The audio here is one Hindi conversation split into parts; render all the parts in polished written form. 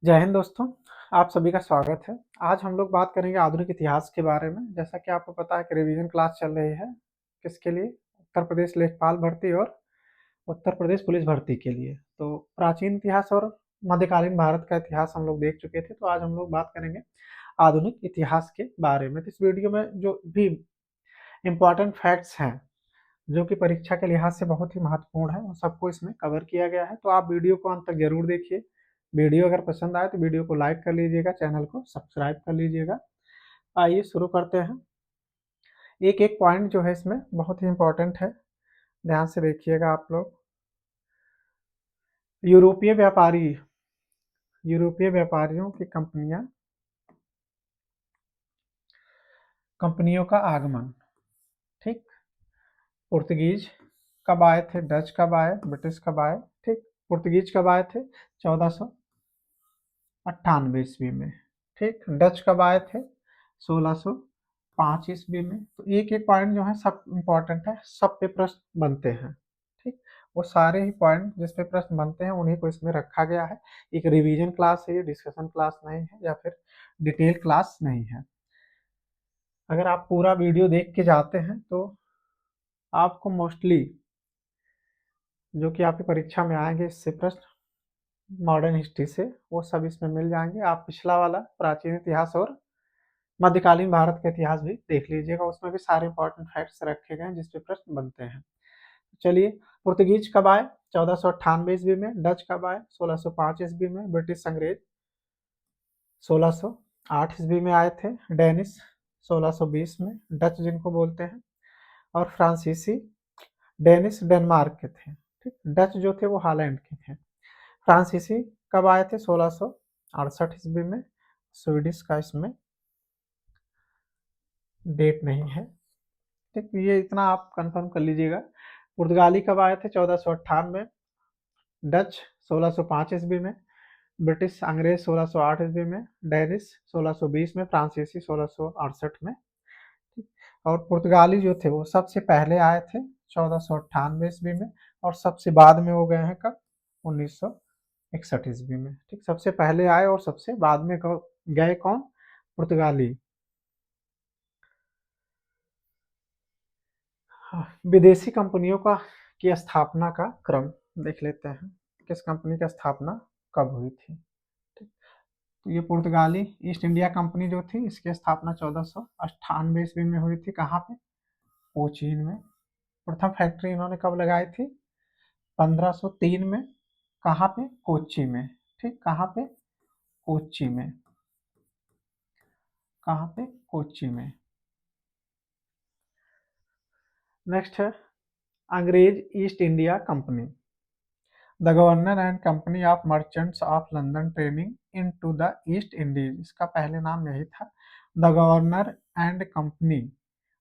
जय हिंद दोस्तों, आप सभी का स्वागत है। आज हम लोग बात करेंगे आधुनिक इतिहास के बारे में। जैसा कि आपको पता है कि रिवीजन क्लास चल रही है, किसके लिए? उत्तर प्रदेश लेखपाल भर्ती और उत्तर प्रदेश पुलिस भर्ती के लिए। तो प्राचीन इतिहास और मध्यकालीन भारत का इतिहास हम लोग देख चुके थे, तो आज हम लोग बात करेंगे आधुनिक इतिहास के बारे में। तो इस वीडियो में जो भी इम्पोर्टेंट फैक्ट्स हैं, जो कि परीक्षा के लिहाज से बहुत ही महत्वपूर्ण है, उन सबको इसमें कवर किया गया है। तो आप वीडियो को अंत तक जरूर देखिए। वीडियो अगर पसंद आए तो वीडियो को लाइक कर लीजिएगा, चैनल को सब्सक्राइब कर लीजिएगा। आइए शुरू करते हैं। एक एक पॉइंट जो है इसमें बहुत ही इंपॉर्टेंट है, ध्यान से देखिएगा आप लोग। यूरोपीय व्यापारियों की कंपनियों का आगमन। ठीक। पुर्तगीज कब आए थे, डच कब आए, ब्रिटिश कब आए? ठीक। पुर्तगीज कब आए थे? 1498 ईस्वी में। ठीक। डच कब आए थे? 1605 ईस्वी में। तो एक एक पॉइंट जो है सब इम्पोर्टेंट है, सब पे प्रश्न बनते हैं। ठीक। वो सारे ही पॉइंट जिस पे प्रश्न बनते हैं उन्हीं को इसमें रखा गया है। एक रिवीजन क्लास है, ये डिस्कशन क्लास नहीं है या फिर डिटेल क्लास नहीं है। अगर आप पूरा वीडियो देख के जाते हैं तो आपको मोस्टली जो कि आपकी परीक्षा में आएंगे इससे प्रश्न मॉडर्न हिस्ट्री से, वो सब इसमें मिल जाएंगे। आप पिछला वाला प्राचीन इतिहास और मध्यकालीन भारत का इतिहास भी देख लीजिएगा, उसमें भी सारे इंपॉर्टेंट फैक्ट्स रखे गए हैं जिस पे प्रश्न बनते हैं। चलिए, पुर्तगीज कब आए? 1498 ईस्वी में। डच कब आए? 1605 ईस्वी में। ब्रिटिश अंग्रेज 1608 ईस्वी में आए थे। डेनिश 1620 में, डच जिनको बोलते हैं। और फ्रांसीसी, डेनिश डेनमार्क के थे। ठीक। डच जो थे वो हॉलैंड के थे। फ्रांसीसी कब आए थे? 1668 ईस्वी में। स्वीडिश का इसमें डेट नहीं है। ठीक। ये इतना आप कंफर्म कर लीजिएगा। पुर्तगाली कब आए थे? 1498 में। डच 1605 ईस्वी में। ब्रिटिश अंग्रेज 1608 ईस्वी में। डेनिश 1620 में। फ्रांसीसी 1668 में। और पुर्तगाली जो थे वो सबसे पहले आए थे 1498 ईस्वी में, और सबसे बाद में वो गए हैं कब? 1961 ईस्वी में। ठीक। सबसे पहले आए और सबसे बाद में गए कौन? पुर्तगाली। विदेशी कंपनियों की स्थापना का क्रम देख लेते हैं। किस कंपनी की स्थापना कब हुई थी? ठीक। तो ये पुर्तगाली ईस्ट इंडिया कंपनी जो थी, इसकी स्थापना 1498 ईस्वी में हुई थी। कहाँ पे? कोचीन में। प्रथम फैक्ट्री इन्होंने कब लगाई थी? 1503 में। कहाँ पे? कोच्चि में। ठीक। कहाँ पे? कोच्चि में। कहाँ पे? कोच्चि में। नेक्स्ट है अंग्रेज East India Company. The governor and company of merchants of London training into the East Indies. इसका पहले नाम यही था, the governor and company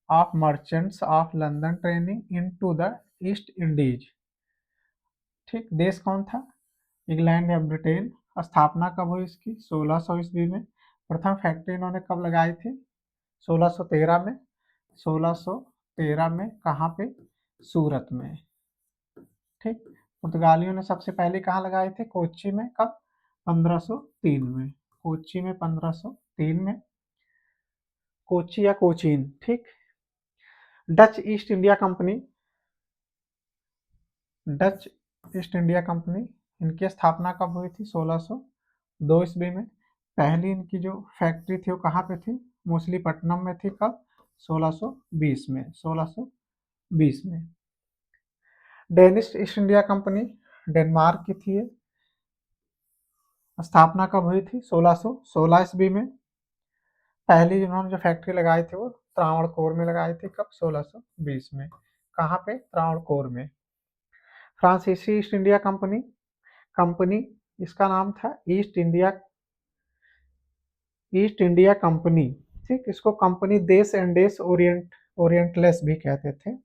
of merchants of London training into the East Indies. ठीक। देश कौन था? इंग्लैंड या ब्रिटेन। स्थापना कब हुई इसकी? 1600 ईस्वी में। प्रथम फैक्ट्री इन्होंने कब लगाई थी? 1613 में। 1613 में। कहाँ पे? सूरत में। ठीक। पुर्तगालियों ने सबसे पहले कहाँ लगाए थे? कोच्चि में। कब? 1503 में। कोच्चि में 1503 में। कोच्चि या कोचीन। ठीक। Dutch east India company, Dutch east India company, इनकी स्थापना कब हुई थी? 1602 ईस्वी में। पहली इनकी जो फैक्ट्री थी वो कहाँ पे थी? मछलीपट्टनम में थी। कब? 1620 में। 1620 में। Danish east India company Denmark की थी। स्थापना कब हुई थी? 1616 ईस्वी में। पहली जिन्होंने जो फैक्ट्री लगाई थी वो त्रावणकोर में लगाई थी। कब? 1620 में। कहाँ पे? त्रावणकोर में। फ्रांसीसी ईस्ट इंडिया कंपनी, कंपनी इसका नाम था ईस्ट इंडिया कंपनी। ठीक। इसको कंपनी देश एंडेस ओरिएंटलेस भी कहते थे।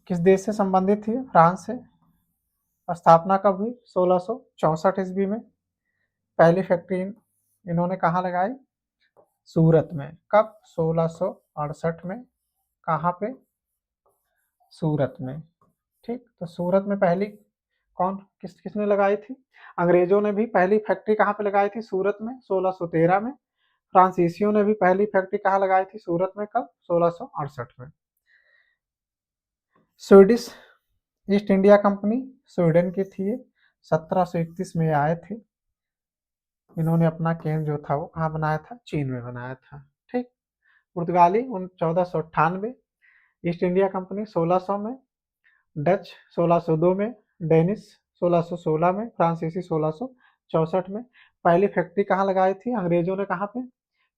किस देश से संबंधित थी? फ्रांस से। स्थापना कब हुई? 1664 ईस्वी में। पहली फैक्ट्री इन्होंने कहाँ लगाई? सूरत में। कब? 1668 में। कहाँ पे? सूरत में। ठीक। तो सूरत में पहली कौन किसने लगाई थी? अंग्रेजों ने भी पहली फैक्ट्री कहाँ पे लगाई थी? सूरत में 1613 में। फ्रांसीसियों ने भी पहली फैक्ट्री कहाँ लगाई थी? सूरत में। कब? 1668 में। Swedish east India company Sweden की थी ये, 1731 में आए थे। इन्होंने अपना केंद्र जो था वो कहाँ बनाया था? चीन में बनाया था। ठीक। पुर्तगाली 1498, ईस्ट इंडिया कंपनी 1600 में, डच 1602 में, डेनिश 1616 में, फ्रांसीसी 1664 में। पहली फैक्ट्री कहाँ लगाई थी अंग्रेजों ने? कहाँ पे?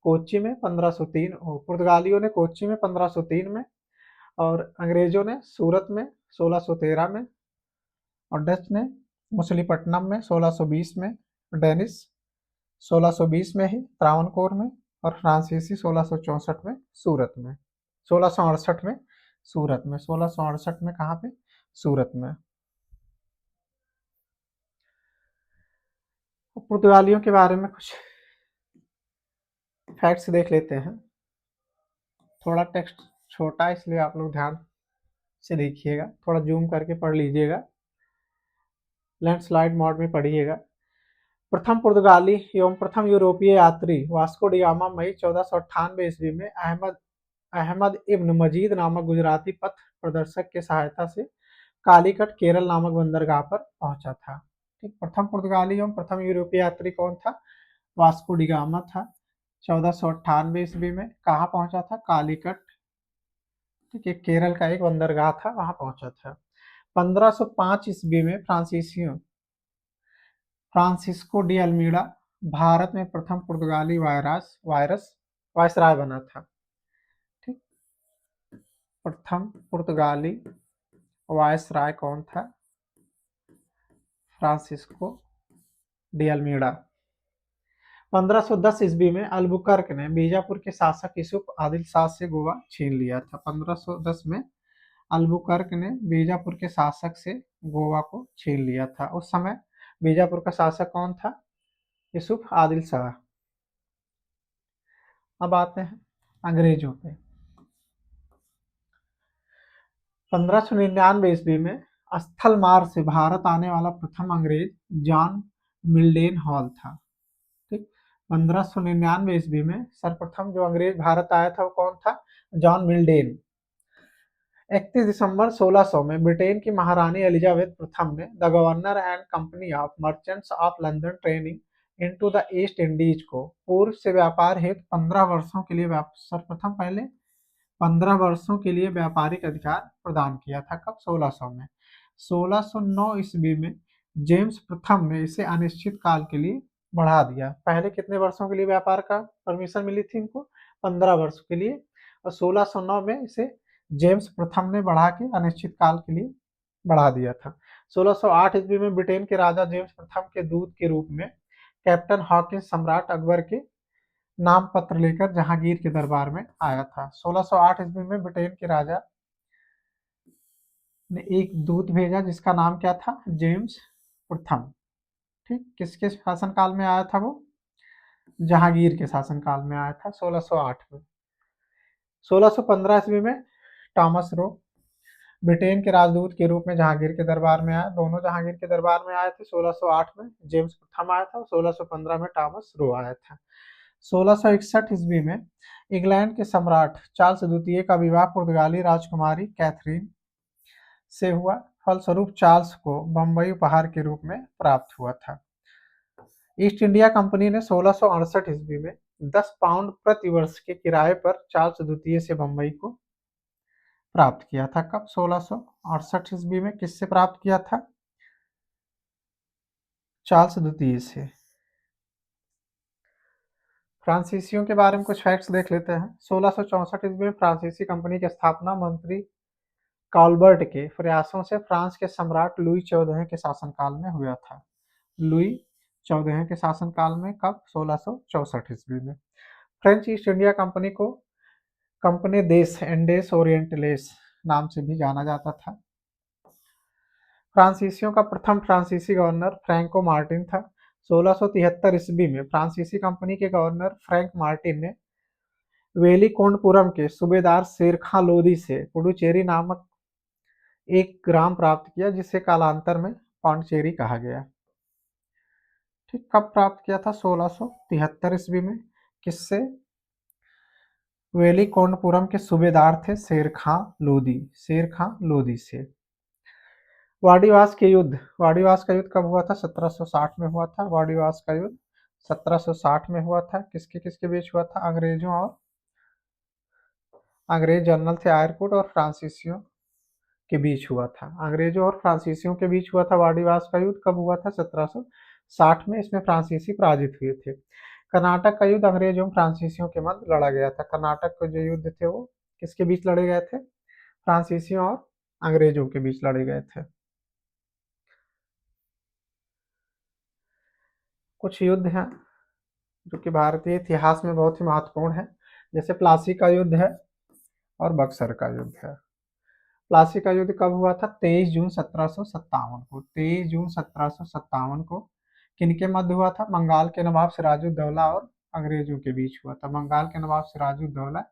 कोच्चि में 1503। पुर्तगालियों ने कोच्चि में 1503 में, और अंग्रेजों ने सूरत में 1613 में, और डच ने मछलीपट्टनम में 1620 में, डेनिश 1620 में ही त्रावणकोर में, और फ्रांसीसी 1664 में सूरत में, 1668 में सूरत में, 1668 में कहाँ पे? सूरत में। पुर्तगालियों के बारे में कुछ फैक्ट्स देख लेते हैं। थोड़ा टेक्स्ट छोटा है इसलिए आप लोग ध्यान से देखिएगा, थोड़ा जूम करके पढ़ लीजिएगा, लैंडस्लाइड मोड में पढ़िएगा। प्रथम पुर्तगाली एवं प्रथम यूरोपीय यात्री वास्को डी गामा मई 1498 ईस्वी में अहमद अहमद इब्न मजीद नामक गुजराती पथ प्रदर्शक के सहायता से कालीकट केरल नामक बंदरगाह पर पहुंचा था। ठीक। प्रथम पुर्तगाली एवं प्रथम यूरोपीय यात्री कौन था? वास्को डी गामा था। 1498 ईस्वी में कहाँ पहुंचा था? कालीकट। ठीक है, केरल का एक बंदरगाह था, वहां पहुंचा था। 1505 ईस्वी में फ्रांसिस्को डी अल्मीडा भारत में प्रथम पुर्तगाली वायसराय बना था। ठीक। प्रथम पुर्तगाली वायसराय कौन था? Francisco de Almeida. 1510 ईस्वी में अल्बुकर्क ने बीजापुर के शासक यूसुफ आदिल शाह से गोवा छीन लिया था। 1510 में अल्बुकर्क ने बीजापुर के शासक से गोवा को छीन लिया था। उस समय बीजापुर का शासक कौन था? यूसुफ आदिल शाह। अब आते हैं अंग्रेजों पे। 1599 ईस्वी में स्थल मार्ग से भारत आने वाला प्रथम अंग्रेज जॉन मिल्डेन हॉल था। ठीक। 1599 ईस्वी में सर्वप्रथम जो अंग्रेज भारत आया था वो कौन था? जॉन मिल्डेन। 31 दिसंबर 1600 में ब्रिटेन की महारानी एलिजाबेथ प्रथम ने the governor and company of merchants of London training into the East Indies को पूर्व से व्यापार हेतु 15 वर्षों के लिए सर्वप्रथम पहले 15 वर्षों के लिए व्यापारिक अधिकार प्रदान किया था। कब? 1600 में। 1609 ईस्वी में जेम्स प्रथम ने इसे अनिश्चित काल के लिए बढ़ा दिया। पहले कितने वर्षों के लिए व्यापार का परमिशन मिली थी इनको? 15 वर्षों के लिए, और 1609 में इसे जेम्स प्रथम ने बढ़ा के अनिश्चित काल के लिए बढ़ा दिया था। 1608 ईस्वी में ब्रिटेन के राजा जेम्स प्रथम के दूत के रूप में कैप्टन हॉकिंस सम्राट अकबर के नाम पत्र लेकर जहांगीर के दरबार में आया था। 1608 ईस्वी में ब्रिटेन के राजा ने एक दूत भेजा जिसका नाम क्या था? जेम्स प्रथम। ठीक। किसके शासनकाल में आया था वो? जहांगीर के शासनकाल में आया था 1608 में। 1615 ईस्वी में टॉमस रो ब्रिटेन के राजदूत के रूप में जहांगीर के दरबार में आया। दोनों जहांगीर के दरबार में आए थे। 1608 में जेम्स प्रथम आया था और 1615 में टॉमस रो आया था। 1661 ईस्वी में इंग्लैंड के सम्राट चार्ल्स द्वितीय का विवाह पुर्तगाली राजकुमारी कैथरीन से हुआ। फलस्वरूप चार्ल्स को बम्बई उपहार के रूप में प्राप्त हुआ था। ईस्ट इंडिया कंपनी ने 1668 ईस्वी में 10 पाउंड प्रति वर्ष के किराए पर चार्ल्स द्वितीय से बम्बई को प्राप्त किया था। कब? 1668 ईस्वी में। किससे प्राप्त किया था? चार्ल्स द्वितीय से। फ्रांसीसियों के बारे में कुछ फैक्ट्स देख लेते हैं। 1664 ईस्वी में फ्रांसीसी कंपनी की स्थापना मंत्री कॉल्बर्ट के प्रयासों से फ्रांस के सम्राट लुई 14 के शासनकाल में हुआ था। लुई 14 के शासनकाल में। कब? 1664 ईस्वी में। फ्रेंच ईस्ट इंडिया कंपनी को कंपनी देश इंडेस ओरिएंटलेस नाम से भी जाना जाता था। फ्रांसीसियों का प्रथम फ्रांसीसी गवर्नर फ्रैंको मार्टिन था। 1673 ईस्वी में फ्रांसीसी कंपनी के गवर्नर फ्रैंक मार्टिन ने वेलिकोंडपुरम के सूबेदार शेरखां लोदी से पुडुचेरी नामक एक ग्राम प्राप्त किया, जिसे कालांतर में पांडिचेरी कहा गया। ठीक, कब प्राप्त किया था? 1673 ईस्वी में। किससे? वेलिकोंडपुरम के सूबेदार थे शेर खां लोदी, शेर खां लोदी से। वाडीवास के युद्ध, वाडीवास का युद्ध कब हुआ था? 1760 में हुआ था। वाडीवास का युद्ध 1760 में हुआ था। किसके किसके बीच हुआ था? अंग्रेजों और अंग्रेज जनरल थे आयरकुट और फ्रांसीसियों के बीच हुआ था। अंग्रेजों और फ्रांसीसियों के बीच हुआ था वाडीवास का युद्ध। कब हुआ था? 1760 में। इसमें फ्रांसीसी पराजित हुए थे। कर्नाटक का युद्ध अंग्रेजों और फ्रांसीसियों के मध्य लड़ा गया था। कर्नाटक के जो युद्ध थे वो किसके बीच लड़े गए थे? फ्रांसीसियों और अंग्रेजों के बीच लड़े गए थे। कुछ युद्ध हैं जो कि भारतीय इतिहास में बहुत ही महत्वपूर्ण है, जैसे प्लासी का युद्ध है और बक्सर का युद्ध है। प्लासी का युद्ध कब हुआ था? 23 जून 1757 को। 23 जून 1757 को किनके मध्य हुआ था? बंगाल के नवाब सिराजुद्दौला और अंग्रेजों के बीच हुआ था। बंगाल के नवाब सिराजुद्दौला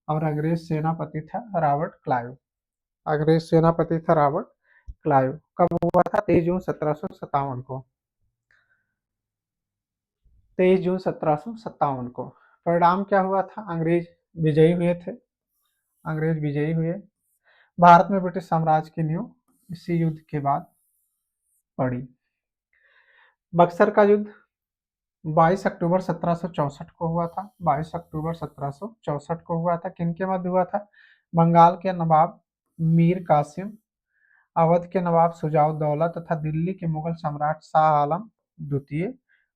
और अंग्रेज सेनापति था रॉबर्ट क्लाइव। अंग्रेज सेनापति था रॉबर्ट क्लाइव। कब हुआ था? 23 जून 1757 को। 23 जून 1757 को। परिणाम क्या हुआ था? अंग्रेज विजयी हुए थे। अंग्रेज विजयी हुए। भारत में ब्रिटिश साम्राज्य की नींव इसी युद्ध के बाद पड़ी। बक्सर का युद्ध 22 अक्टूबर 1764 को हुआ था। 22 अक्टूबर 1764 को हुआ था। किनके मध्य हुआ था? बंगाल के नवाब मीर कासिम, अवध के नवाब शुजाउद्दौला तथा दिल्ली के मुगल सम्राट शाह आलम द्वितीय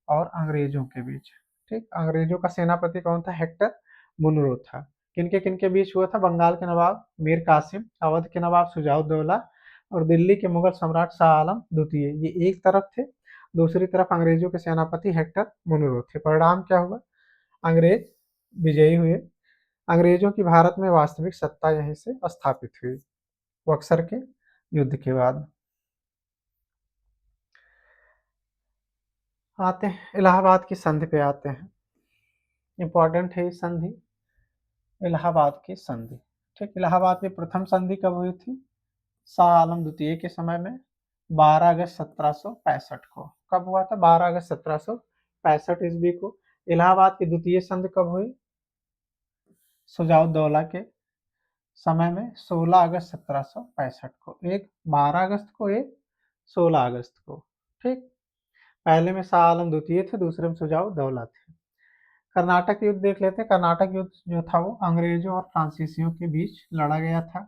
और अंग्रेजों के बीच। ठीक, अंग्रेजों का सेनापति कौन था? हेक्टर मुनरो था। किनके किनके बीच हुआ था? बंगाल के नवाब मीर कासिम, अवध के नवाब शुजाउद्दौला और दिल्ली के मुगल सम्राट शाह आलम द्वितीय। ये एक तरफ थे, दूसरी तरफ अंग्रेजों के सेनापति हेक्टर मुनरो थे। परिणाम क्या हुआ? अंग्रेज विजयी हुए। अंग्रेजों की भारत में वास्तविक सत्ता यहीं से स्थापित हुई बक्सर के युद्ध के बाद। आते हैं इलाहाबाद की संधि पे आते हैं। इंपॉर्टेंट है ये संधि, इलाहाबाद की संधि। ठीक, इलाहाबाद की प्रथम संधि कब हुई थी? शाह आलम द्वितीय के समय में 12 अगस्त 1765 को। कब हुआ था? 12 अगस्त 1765 ईस्वी को। इलाहाबाद की द्वितीय संधि कब हुई? शुजाउद्दौला के समय में 16 अगस्त 1765 को। एक 12 अगस्त को, एक 16 अगस्त को। ठीक, पहले में शाह आलम द्वितीय थे, दूसरे में शुजाउद्दौला थे। कर्नाटक युद्ध देख लेते हैं। कर्नाटक युद्ध जो था वो अंग्रेजों और फ्रांसीसियों के बीच लड़ा गया था।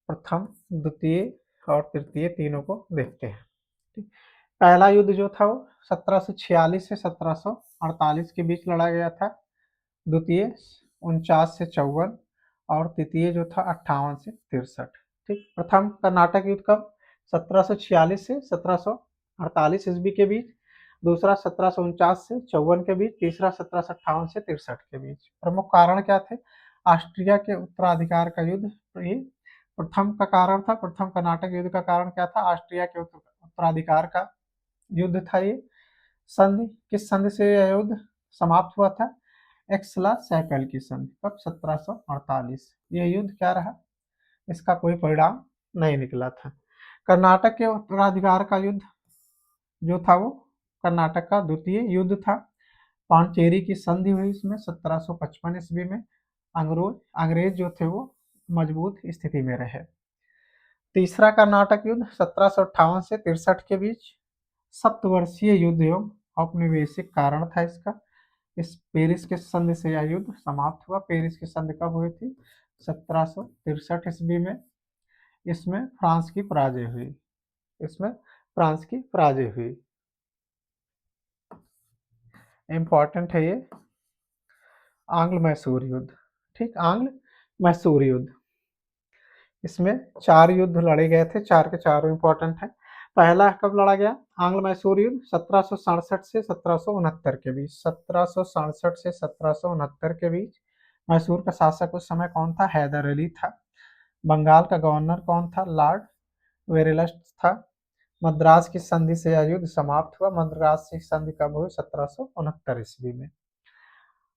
प्रथम, द्वितीय और तृतीय तीनों को देखते हैं। ठीक, पहला युद्ध जो था वो 1746 से 1748 के बीच लड़ा गया था। द्वितीय 49 से 54 और तृतीय जो था 58 से 63। ठीक, प्रथम कर्नाटक युद्ध कब? 1746 से 1748 ईस्वी के बीच। दूसरा 1749 से 54 के बीच। तीसरा 1758 से 63 के बीच। प्रमुख कारण क्या थे? ऑस्ट्रिया के उत्तराधिकार का युद्ध ये प्रथम का कारण था। प्रथम कर्नाटक युद्ध का कारण क्या था? ऑस्ट्रिया के उत्तराधिकार का युद्ध था ये। संधि, किस संधि से यह युद्ध समाप्त हुआ था? एक्सला सैकल की संधि। कब? 1748। यह युद्ध क्या रहा? इसका कोई परिणाम नहीं निकला था। कर्नाटक के उत्तराधिकार का युद्ध जो था वो कर्नाटक का द्वितीय युद्ध था। पांडिचेरी की संधि हुई इसमें 1755 ईस्वी में। अंग्रेज जो थे वो मजबूत स्थिति में रहे। तीसरा कर्नाटक युद्ध 1758 से 63 के बीच। सप्तवर्षीय युद्ध एवं औपनिवेशिक कारण था इसका। इस पेरिस के संधि से यह युद्ध समाप्त हुआ। पेरिस की संधि कब हुई थी? 1763 ईस्वी में। इसमें फ्रांस की पराजय हुई। इसमें फ्रांस की पराजय हुई। इंपॉर्टेंट है ये आंग्ल मैसूर युद्ध। ठीक, आंग्ल मैसूर युद्ध। इसमें 4 युद्ध लड़े गए थे, 4 के चारों इंपॉर्टेंट है। पहला कब लड़ा गया? आंग्ल मैसूर युद्ध 1767 से 1769 के बीच। 1767 से 1769 के बीच। मैसूर का शासक उस समय कौन था? हैदर अली था। बंगाल का गवर्नर कौन था? लॉर्ड वेरेलस्ट था। मद्रास की संधि से यह युद्ध समाप्त हुआ। मद्रास की संधि कब हुई? 1769 ईस्वी में।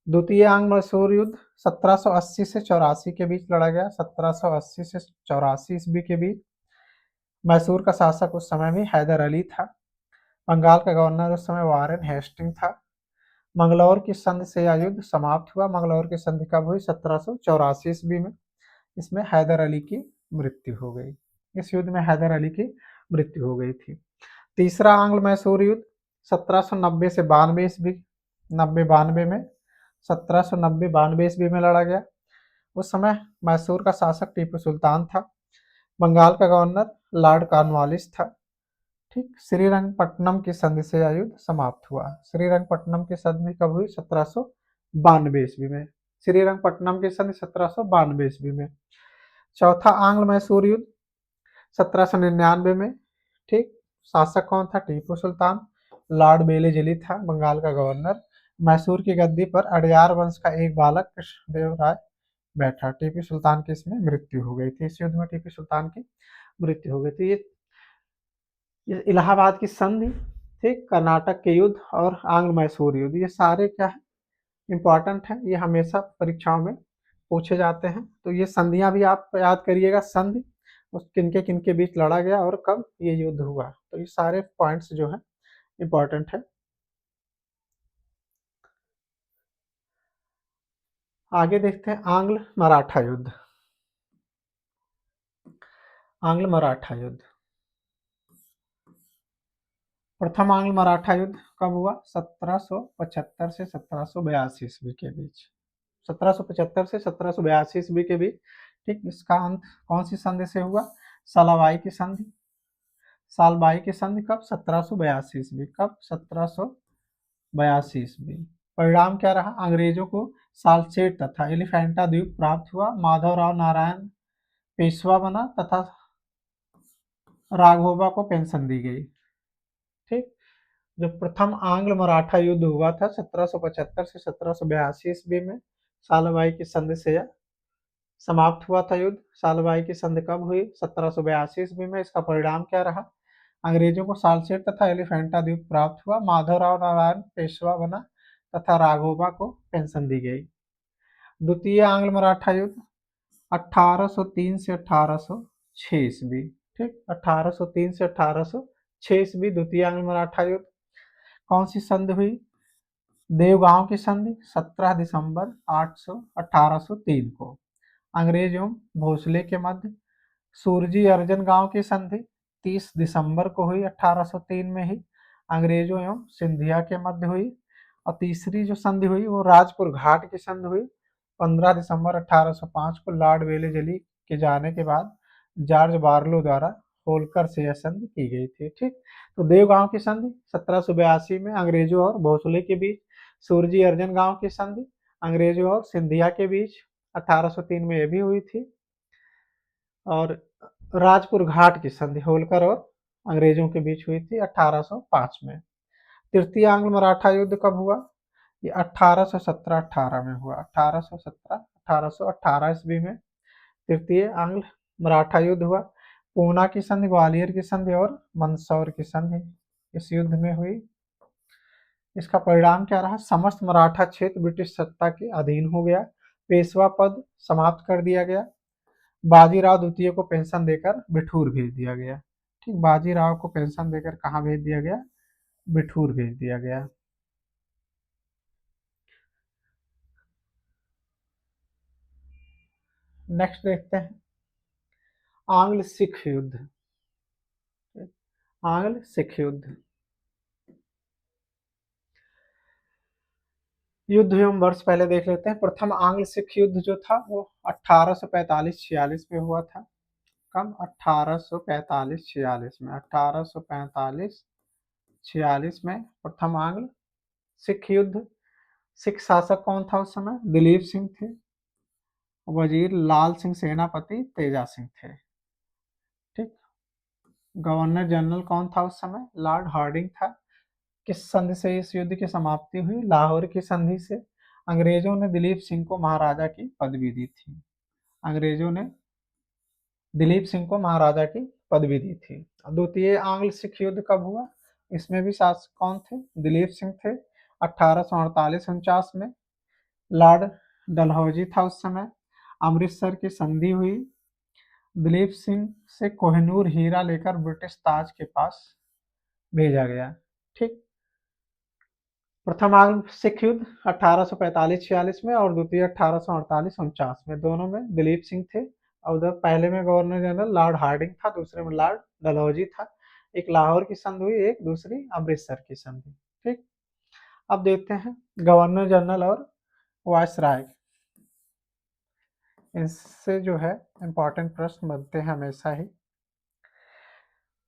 द्वितीय आंग्ल मैसूर युद्ध 1780 से 84 के बीच लड़ा गया। 1780 से 84 ईस्वी के बीच। मैसूर का शासक उस समय भी हैदर अली था। बंगाल का गवर्नर उस समय वारेन हेस्टिंग था। मंगलौर की संधि से यह युद्ध समाप्त हुआ। मंगलौर की संधि कब हुई? 1784 ईस्वी में। इसमें हैदर अली की मृत्यु हो गई। इस युद्ध में हैदर अली की मृत्यु हो गई थी। तीसरा आंग्ल मैसूर युद्ध 1790 से 92 ईस्वी, 90-92 में, 1790-92 ईस्वी में लड़ा गया। उस समय मैसूर का शासक टीपू सुल्तान था। बंगाल का गवर्नर लॉर्ड कॉर्नवालिस था। ठीक, श्रीरंगपट्टनम की संधि से यह युद्ध समाप्त हुआ। श्रीरंगपट्टनम की संधि कब हुई? 1792 ईस्वी में। श्रीरंगपट्टनम की संधि 1792 ईस्वी में। चौथा आंग्ल मैसूर युद्ध 1799 में। ठीक, शासक कौन था? टीपू सुल्तान। लॉर्ड बेलीजली था बंगाल का गवर्नर। मैसूर की गद्दी पर अडयार वंश का एक बालक कृष्णदेव राय बैठा। टीपू सुल्तान की इसमें मृत्यु हो गई थी। इस युद्ध में टीपू सुल्तान की मृत्यु हो गई थी। ये इलाहाबाद की संधि, ठीक, कर्नाटक के युद्ध और आंग्ल मैसूर युद्ध, ये सारे क्या है? इंपॉर्टेंट है। ये हमेशा परीक्षाओं में पूछे जाते हैं। तो ये संधियां भी आप याद करिएगा। संधि उस किनके बीच लड़ा गया और कब ये युद्ध हुआ। तो ये सारे पॉइंट्स जो है इंपॉर्टेंट है। आगे देखते हैं आंग्ल मराठा युद्ध। आंग्ल मराठा युद्ध, प्रथम आंग्ल मराठा युद्ध कब हुआ? 1775 से 1782 ईस्वी के बीच। 1775 से 1782 ईस्वी के बीच। ठीक, इसका अंत कौन सी संधि से हुआ? सालाबाई की संधि। सालबाई की संधि कब? 1782 ईस्वी। कब? 1782 ईस्वी। परिणाम क्या रहा? अंग्रेजों को सालसेट तथा एलिफेंटा द्वीप प्राप्त हुआ। माधवराव नारायण पेशवा बना तथा राघोबा को पेंशन दी गई। ठीक, जो प्रथम आंग्ल मराठा युद्ध हुआ था 1775 से 1782 ईस्वी में, सालबाई की संधि से यह समाप्त हुआ था युद्ध। सालबाई की संधि कब हुई? 1782 ईस्वी में। इसका परिणाम क्या रहा? अंग्रेजों को सालसेट तथा एलिफेंटा द्वीप प्राप्त हुआ। माधवराव नारायण पेशवा बना तथा राघोबा को पेंशन दी गई। द्वितीय आंग्ल मराठा युद्ध 1803 से 1806 ईस्वी। ठीक, 1803 से 1806 ईस्वी द्वितीय आंग्ल मराठा युद्ध। कौन सी संधि हुई? देवगांव की संधि 17 दिसंबर 1803 को। अंग्रेज एवं भोसले के मध्य। सूरजी अर्जन गांव की संधि 30 दिसंबर को हुई 1803 में ही, अंग्रेजों एवं सिंधिया के मध्य हुई। और तीसरी जो संधि हुई वो राजपुर घाट की संधि हुई 15 दिसंबर 1805 को। लॉर्ड वेलेजली के जाने के बाद जॉर्ज बार्लो द्वारा होलकर से यह संधि की गई थी। ठीक, तो देवगांव की संधि 1782 में अंग्रेजों और भोसले के बीच। सूरजी अर्जन गांव की संधि अंग्रेजों और सिंधिया के बीच 1803 में यह भी हुई थी। और राजपुर घाट की संधि होलकर और अंग्रेजों के बीच हुई थी 1805 में। तृतीय आंग्ल मराठा युद्ध कब हुआ? ये 1817-18 में हुआ। 1817-1818 ईस्वी में तृतीय आंग्ल मराठा युद्ध हुआ। पूना की संधि, ग्वालियर की संधि और मंदसौर की संधि इस युद्ध में हुई। इसका परिणाम क्या रहा? समस्त मराठा क्षेत्र ब्रिटिश सत्ता के अधीन हो गया। पेशवा पद समाप्त कर दिया गया। बाजीराव द्वितीय को पेंशन देकर बिठूर भेज दिया गया। ठीक, बाजीराव को पेंशन देकर कहाँ भेज दिया गया? बिठूर भेज दिया गया। नेक्स्ट देखते हैं आंग्ल सिख युद्ध। आंग्ल सिख युद्ध, युद्ध एवं वर्ष पहले देख लेते हैं। प्रथम आंग्ल सिख युद्ध जो था वो 1845-46 में हुआ था। कब? 1845-46 में। 1845-46 में प्रथम आंग्ल सिख युद्ध। सिख शासक कौन था उस समय? दिलीप सिंह थे। वजीर लाल सिंह सेनापति तेजा सिंह थे। ठीक, गवर्नर जनरल कौन था उस समय? लॉर्ड हार्डिंग था। किस संधि से इस युद्ध की समाप्ति हुई? लाहौर की संधि से। अंग्रेजों ने दिलीप सिंह को महाराजा की पदवी दी थी। अंग्रेजों ने दिलीप सिंह को महाराजा की पदवी दी थी। द्वितीय आंग्ल सिख युद्ध कब हुआ? इसमें भी शासक कौन थे? दिलीप सिंह थे। 1848-49 में। लॉर्ड डलहौजी था उस समय। अमृतसर की संधि हुई दिलीप सिंह से कोहिनूर हीरा लेकर ब्रिटिश ताज के पास भेजा गया। ठीक। प्रथम आंग्ल सिख युद्ध 1845-46 में और द्वितीय 1848-49 में, दोनों में दिलीप सिंह थे। और उधर पहले में गवर्नर जनरल लॉर्ड हार्डिंग था, दूसरे में लॉर्ड डलहौजी था। एक लाहौर की संधि हुई, एक दूसरी अमृतसर की संधि। ठीक। अब देखते हैं गवर्नर जनरल और वायसराय, इससे जो है इंपॉर्टेंट प्रश्न बनते हैं हमेशा ही।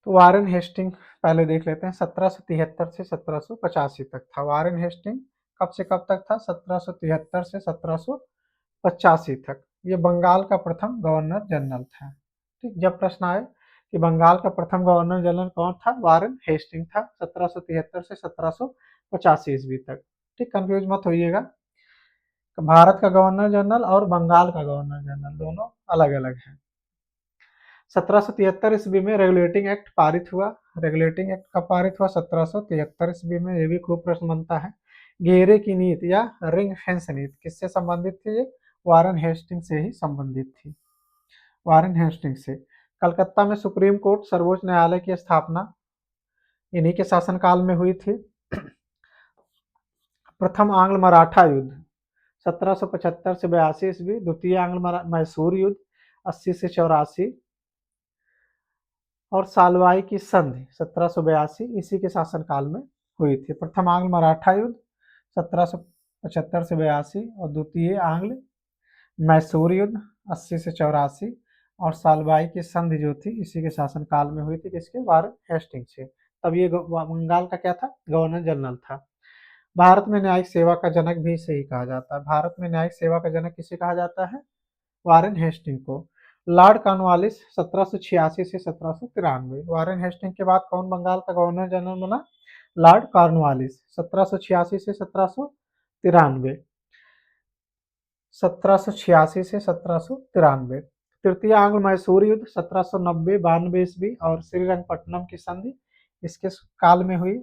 तो वारेन हेस्टिंग पहले देख लेते हैं। 1773 से 1785 तक था वारेन हेस्टिंग। कब से कब तक था? 1773 से 1785 तक। ये बंगाल का प्रथम गवर्नर जनरल था। ठीक। जब प्रश्न आए कि बंगाल का प्रथम गवर्नर जनरल कौन था, वारेन हेस्टिंग था, 1773 से 1785 ईस्वी तक। ठीक, कंफ्यूज मत होइएगा। भारत का गवर्नर जनरल और बंगाल का गवर्नर जनरल दोनों अलग अलग हैं। 1773 ईस्वी में रेगुलेटिंग एक्ट पारित हुआ। रेगुलेटिंग एक्ट कब पारित हुआ? 1773 ईस्वी में। ये भी खूब प्रश्न बनता है। घेरे की नीति या रिंग फेंस नीति किससे संबंधित थी? ये वारेन हेस्टिंग से ही संबंधित थी। वारेन हेस्टिंग से। कलकत्ता में सुप्रीम कोर्ट सर्वोच्च न्यायालय की स्थापना इन्हीं के शासनकाल में हुई थी। प्रथम आंग्ल मराठा युद्ध 1775 से 82 ईस्वी। द्वितीय आंग्ल मैसूर युद्ध 80 से 84 और सालवाई की संधि 1782 इसी के शासनकाल में हुई थी। प्रथम आंग्ल मराठा युद्ध 1775 से 82 और द्वितीय आंग्ल मैसूर युद्ध 80 से 84 और सालवाई की संधि जो थी इसी के शासनकाल में हुई थी। किसके? वारेन हेस्टिंग से। तब ये बंगाल का क्या था? गवर्नर जनरल था। भारत में न्यायिक सेवा का जनक भी इसे ही कहा जाता है। भारत में न्यायिक सेवा का जनक किसे कहा जाता है? वारेन हेस्टिंग को। लॉर्ड कॉर्नवालिस 1786 से 1793। वारेन हेस्टिंग के बाद कौन बंगाल का गवर्नर जनरल बना? लॉर्ड कॉर्नवालिस 1786 से 1793। 1786 से 1793। तृतीय आंग्ल मैसूर युद्ध 1790-92 ईस्वी और श्रीरंगपट्टनम की संधि इसके काल में हुई।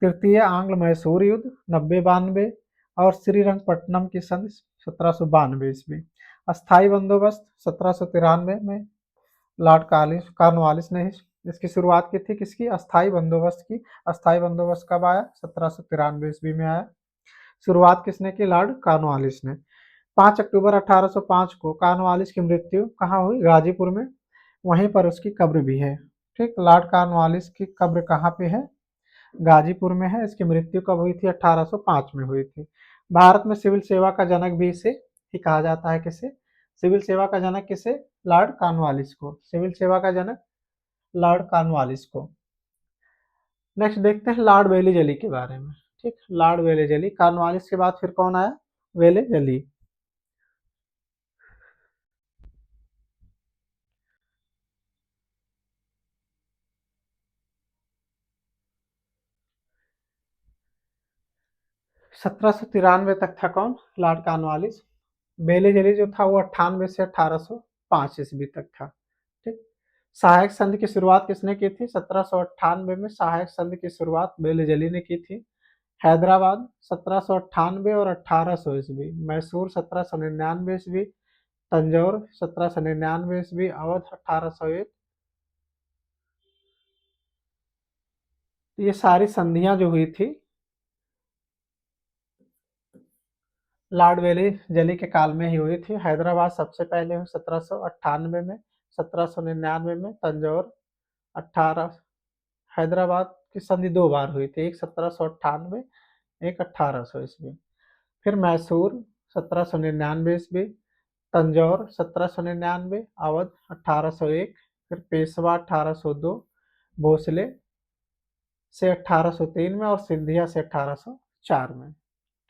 तृतीय आंग्ल मैसूर युद्ध 90-92 और श्रीरंगपट्टनम की संधि 1792 ईस्वी। अस्थाई बंदोबस्त 1793 में लॉर्ड कॉर्नवालिस ने इसकी शुरुआत की थी। किसकी? अस्थाई बंदोबस्त की। अस्थाई बंदोबस्त कब आया? 1793 ईस्वी में आया। शुरुआत किसने की? लॉर्ड कॉर्नवालिस ने। 5 अक्टूबर 1805 को कॉर्नवालिस की मृत्यु कहाँ हुई? गाजीपुर में। वहीं पर उसकी कब्र भी है। ठीक, लॉर्ड कॉर्नवालिस की कब्र कहाँ पे है? गाजीपुर में है। इसकी मृत्यु कब हुई थी? 1805 में हुई थी। भारत में सिविल सेवा का जनक भी इसे ही कहा जाता है। किसे? सिविल सेवा का जनक किसे? लॉर्ड कॉर्नवालिस को। सिविल सेवा का जनक लॉर्ड कॉर्नवालिस को। नेक्स्ट देखते हैं लॉर्ड वेलेजली के बारे में। ठीक, लॉर्ड वेलेजली। कॉर्नवालिस के बाद फिर कौन आया? वेलेजली। 1793 तक था कौन? Lord Cornwallis. वेलेजली जो था वो 98 से 1805 ईस्वी तक था। ठीक। सहायक संधि की शुरुआत किसने की थी? 1798 में सहायक संधि की शुरुआत वेलेजली ने की थी। हैदराबाद 1798 और 1800 ईस्वी। मैसूर 1799 ईस्वी। तंजौर 1799 ईस्वी। अवध 1801। ये सारी संधियां जो हुई थी लॉर्ड वेलेजली के काल में ही हुई थी। हैदराबाद सबसे पहले हुई 1798 में। 1799 में तंजौर 18। हैदराबाद की संधि 2 बार हुई थी, एक 1798, एक 1800 ईस्वी। फिर मैसूर 1799 ईस्वी। तंजौर 1799। अवध 1801। फिर पेशवा 1802। भोसले से 1803 में और सिंधिया से 1804 में।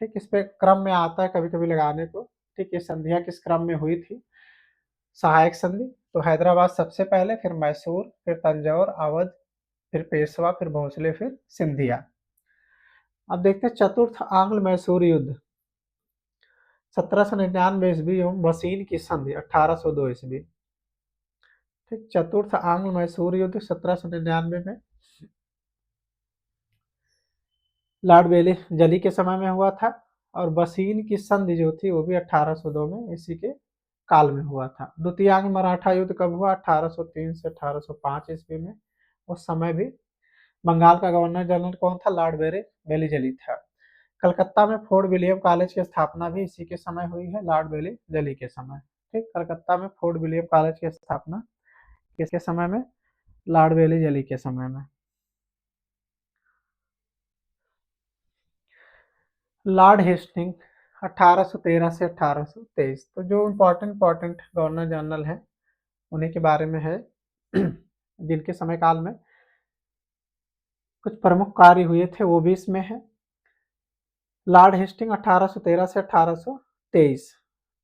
ठीक, इस पे क्रम में आता है कभी कभी लगाने को। ठीक, ये संधियां किस क्रम में हुई थी? सहायक संधि तो हैदराबाद सबसे पहले, फिर मैसूर, फिर तंजौर, अवध, फिर पेशवा, फिर भोसले, फिर सिंधिया। अब देखते हैं चतुर्थ आंग्ल मैसूर युद्ध 1799 ईस्वी एवं बसीन की संधि 1802 ईस्वी। ठीक, चतुर्थ आंग्ल मैसूर युद्ध 1799 में लॉर्ड वेलेजली के समय में हुआ था और बसीन की संधि जो थी वो भी 1802 में इसी के काल में हुआ था। द्वितीय आंग्ल मराठा युद्ध कब हुआ? 1803 से 1805 ईस्वी में। उस समय भी बंगाल का गवर्नर जनरल कौन था? लॉर्ड वेलिजली था। कलकत्ता में फोर्ट विलियम कॉलेज की स्थापना भी इसी के समय हुई है, लॉर्ड वेलिजली के समय। ठीक, कलकत्ता में फोर्ट विलियम कॉलेज की स्थापना किसके समय में? लॉर्ड वेलिजली के समय में। लॉर्ड हेस्टिंग 1813 से 1823। तो जो इम्पोर्टेंट गवर्नर जनरल हैं उन्हीं के बारे में है जिनके समय काल में कुछ प्रमुख कार्य हुए थे वो भी इसमें है। लॉर्ड हेस्टिंग 1813 से 1823।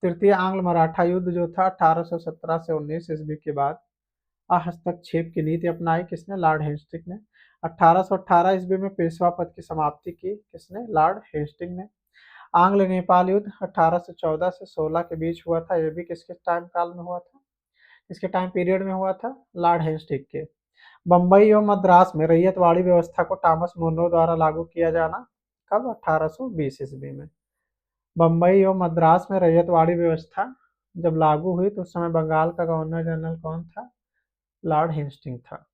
तृतीय आंग्ल मराठा युद्ध जो था 1817 से 19 ईस्वी के बाद हस्तक्षेप की नीति अपनाई किसने? लॉर्ड हेस्टिंग ने। 1818 ईस्वी में पेशवा पद की समाप्ति की किसने? लॉर्ड हेस्टिंग ने। आंग्ल नेपाल युद्ध 1814 से 16 के बीच हुआ था, यह भी किसके टाइम काल में हुआ था? किसके टाइम पीरियड में हुआ था? लॉर्ड हेस्टिंग के। बम्बई और मद्रास में रैयतवाड़ी व्यवस्था को टॉमस मुनरो द्वारा लागू किया जाना कब? 1820 ईस्वी में। बम्बई और मद्रास में रैयतवाड़ी व्यवस्था जब लागू हुई तो उस समय बंगाल का गवर्नर जनरल कौन था? लॉर्ड हेस्टिंग था।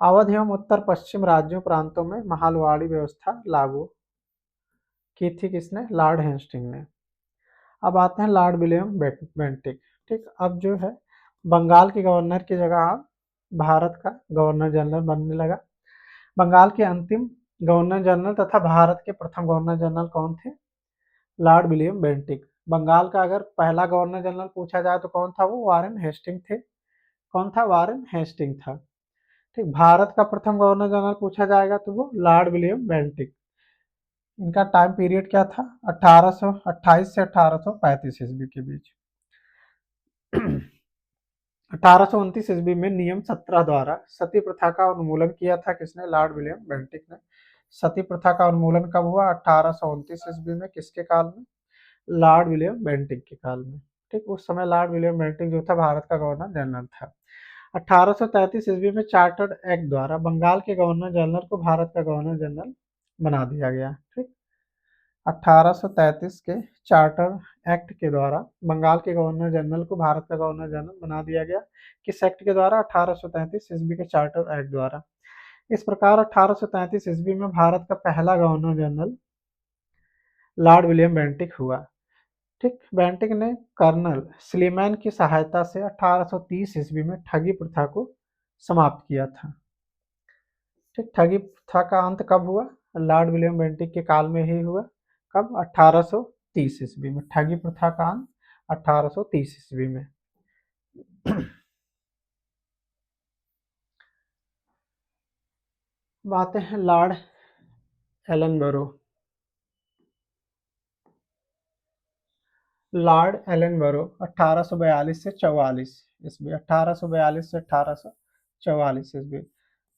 अवध एवं उत्तर पश्चिम राज्यों प्रांतों में महालवाड़ी व्यवस्था लागू की थी किसने? लॉर्ड हेस्टिंग ने। अब आते हैं लॉर्ड विलियम बेंटिक। ठीक, अब जो है बंगाल के गवर्नर की जगह अब भारत का गवर्नर जनरल बनने लगा। बंगाल के अंतिम गवर्नर जनरल तथा भारत के प्रथम गवर्नर जनरल कौन थे? Lord William Bentinck. बंगाल का अगर पहला गवर्नर जनरल पूछा जाए तो कौन था? वो वारेन हेस्टिंग थे। कौन था? वारेन हेस्टिंग था। ठीक, भारत का प्रथम गवर्नर जनरल पूछा जाएगा तो वो लॉर्ड विलियम बेंटिक। इनका टाइम पीरियड क्या था? 1828 से 1835 ईस्वी के बीच। 1829 ईस्वी में नियम 17 द्वारा सती प्रथा का उन्मूलन किया था किसने? लॉर्ड विलियम बेंटिक ने। सती प्रथा का उन्मूलन कब हुआ? 1829 ईस्वी में। किसके काल में? लॉर्ड विलियम बेंटिक के काल में। ठीक, उस समय लॉर्ड विलियम बेंटिक जो था भारत का गवर्नर जनरल था। 1833 ईस्वी में चार्टर्ड एक्ट द्वारा बंगाल के गवर्नर जनरल को भारत का गवर्नर जनरल बना दिया गया। ठीक, 1833 के चार्टर एक्ट के द्वारा बंगाल के गवर्नर जनरल को भारत का गवर्नर जनरल बना दिया गया। किस एक्ट के द्वारा? 1833 ईस्वी के चार्टर एक्ट द्वारा। इस प्रकार 1833 ईस्वी में भारत का पहला governor general Lord William Bentinck हुआ। ठीक, बेंटिक ने कर्नल स्लीमैन की सहायता से 1830 ईस्वी में ठगी प्रथा को समाप्त किया था। ठीक, ठगी प्रथा का अंत कब हुआ? लॉर्ड विलियम बेंटिक के काल में ही हुआ। कब? 1830 ईस्वी में। ठगी प्रथा का अंत 1830 ईस्वी में। बातें हैं लॉर्ड एलनबरो। लॉर्ड एलनबरो 1842 से 44 ईस्वी। 1842 से 1844 ईस्वी।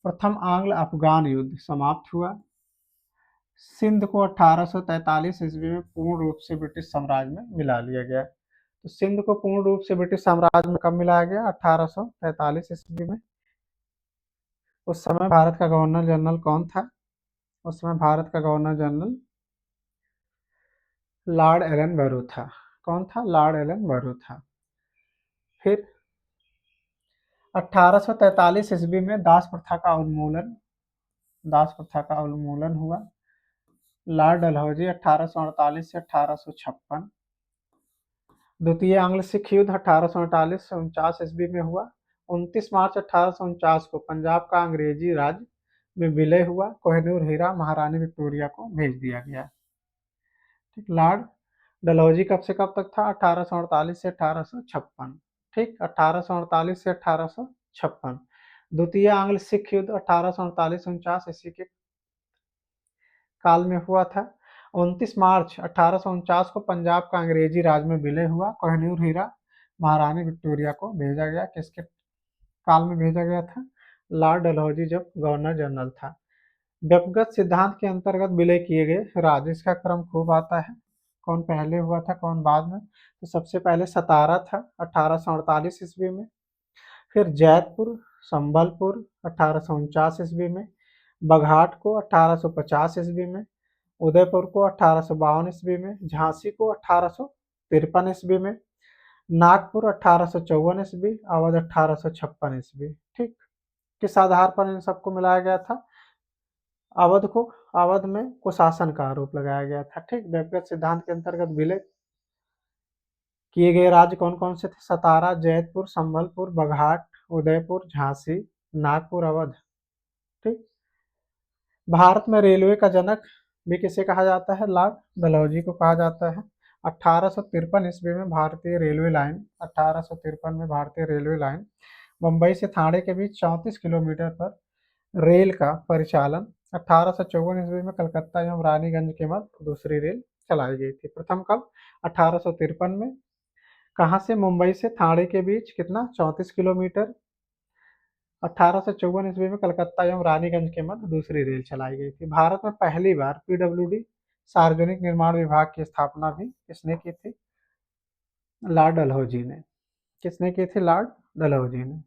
प्रथम आंग्ल अफगान युद्ध समाप्त हुआ। सिंध को 1843 ईस्वी में पूर्ण रूप से ब्रिटिश साम्राज्य में मिला लिया गया। तो सिंध को पूर्ण रूप से ब्रिटिश साम्राज्य में कब मिलाया गया? 1843 ईस्वी में। उस समय भारत का गवर्नर जनरल कौन था? उस समय भारत का गवर्नर जनरल लॉर्ड एलन था। कौन था? लॉर्ड एलन था। फिर 1843 ईस्वी में दास प्रथा का उन्मूलन हुआ। लॉर्ड डलहौजी 1848 से 1856। द्वितीय आंग्ल सिख युद्ध 1848 से 49 ईस्वी में हुआ। 29 मार्च 1849 को पंजाब का अंग्रेजी राज में विलय हुआ। कोहिनूर हीरा महारानी विक्टोरिया को भेज दिया गया। ठीक, लॉर्ड डलहौजी कब से कब तक था? 1848 से 1856। ठीक, 1848 से 1856। द्वितीय आंग्ल सिख युद्ध 1848 से 49 ईस्वी के काल में हुआ था। 29 मार्च 1849 को पंजाब का अंग्रेजी राज में विलय हुआ। कोहिनूर हीरा महारानी विक्टोरिया को भेजा गया। किसके काल में भेजा गया था? लॉर्ड डलहौजी जब गवर्नर जनरल था। व्यक्तिगत सिद्धांत के अंतर्गत विलय किए गए राज्य, इसका क्रम खूब आता है। कौन पहले हुआ था कौन बाद में? तो सबसे पहले सतारा था 1848 ईस्वी में। फिर जैतपुर, संबलपुर 1849 ईस्वी में। बघाट को 1850 ईस्वी में। उदयपुर को 1852 ईस्वी में। झांसी को 1853 ईस्वी में। नागपुर 1854 ईस्वी, अवध 1856 ईस्वी। ठीक, किस आधार पर इन सबको मिलाया गया था? अवध को, अवध में कुशासन का आरोप लगाया गया था। ठीक, व्यक्तिगत सिद्धांत के अंतर्गत विलय किए गए राज्य कौन कौन से थे? सतारा, जैतपुर, संबलपुर, बघाट, उदयपुर, झांसी, नागपुर, अवध। ठीक, भारत में रेलवे का जनक भी किसे कहा जाता है? लॉर्ड डलहौजी को कहा जाता है। 1853 ईस्वी में भारतीय रेलवे लाइन 1853 में भारतीय रेलवे लाइन मुंबई से ठाणे के बीच 34 किलोमीटर पर रेल का परिचालन 1854 ईस्वी में कलकत्ता एवं रानीगंज के मध्य दूसरी रेल चलाई गई थी। प्रथम कब? 1853 में। कहाँ से? मुंबई से ठाणे के बीच कितना? 34 किलोमीटर। 1854 ईस्वी में कलकत्ता एवं रानीगंज के मध्य दूसरी रेल चलाई गई थी। भारत में पहली बार पीडब्ल्यूडी सार्वजनिक निर्माण विभाग की स्थापना भी किसने की थी? लॉर्ड डलहौजी ने। किसने की थी? लॉर्ड डलहौजी ने।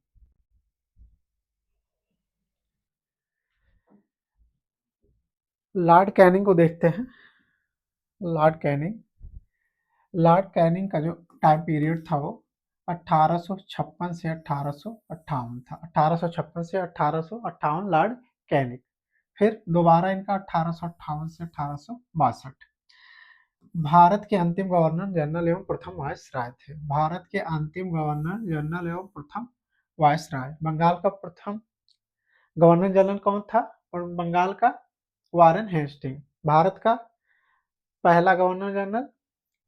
लॉर्ड कैनिंग को देखते हैं। लॉर्ड कैनिंग, लॉर्ड कैनिंग का जो टाइम पीरियड था वो 1856 से 1858 था। 1856 से 1858 लॉर्ड कैनिंग। फिर दोबारा इनका 1858 से 1862। भारत के अंतिम गवर्नर जनरल एवं प्रथम वायसराय थे। भारत के अंतिम गवर्नर जनरल एवं प्रथम वायसराय। बंगाल का प्रथम गवर्नर जनरल कौन था? और बंगाल का वारेन हेस्टिंग। भारत का पहला governor general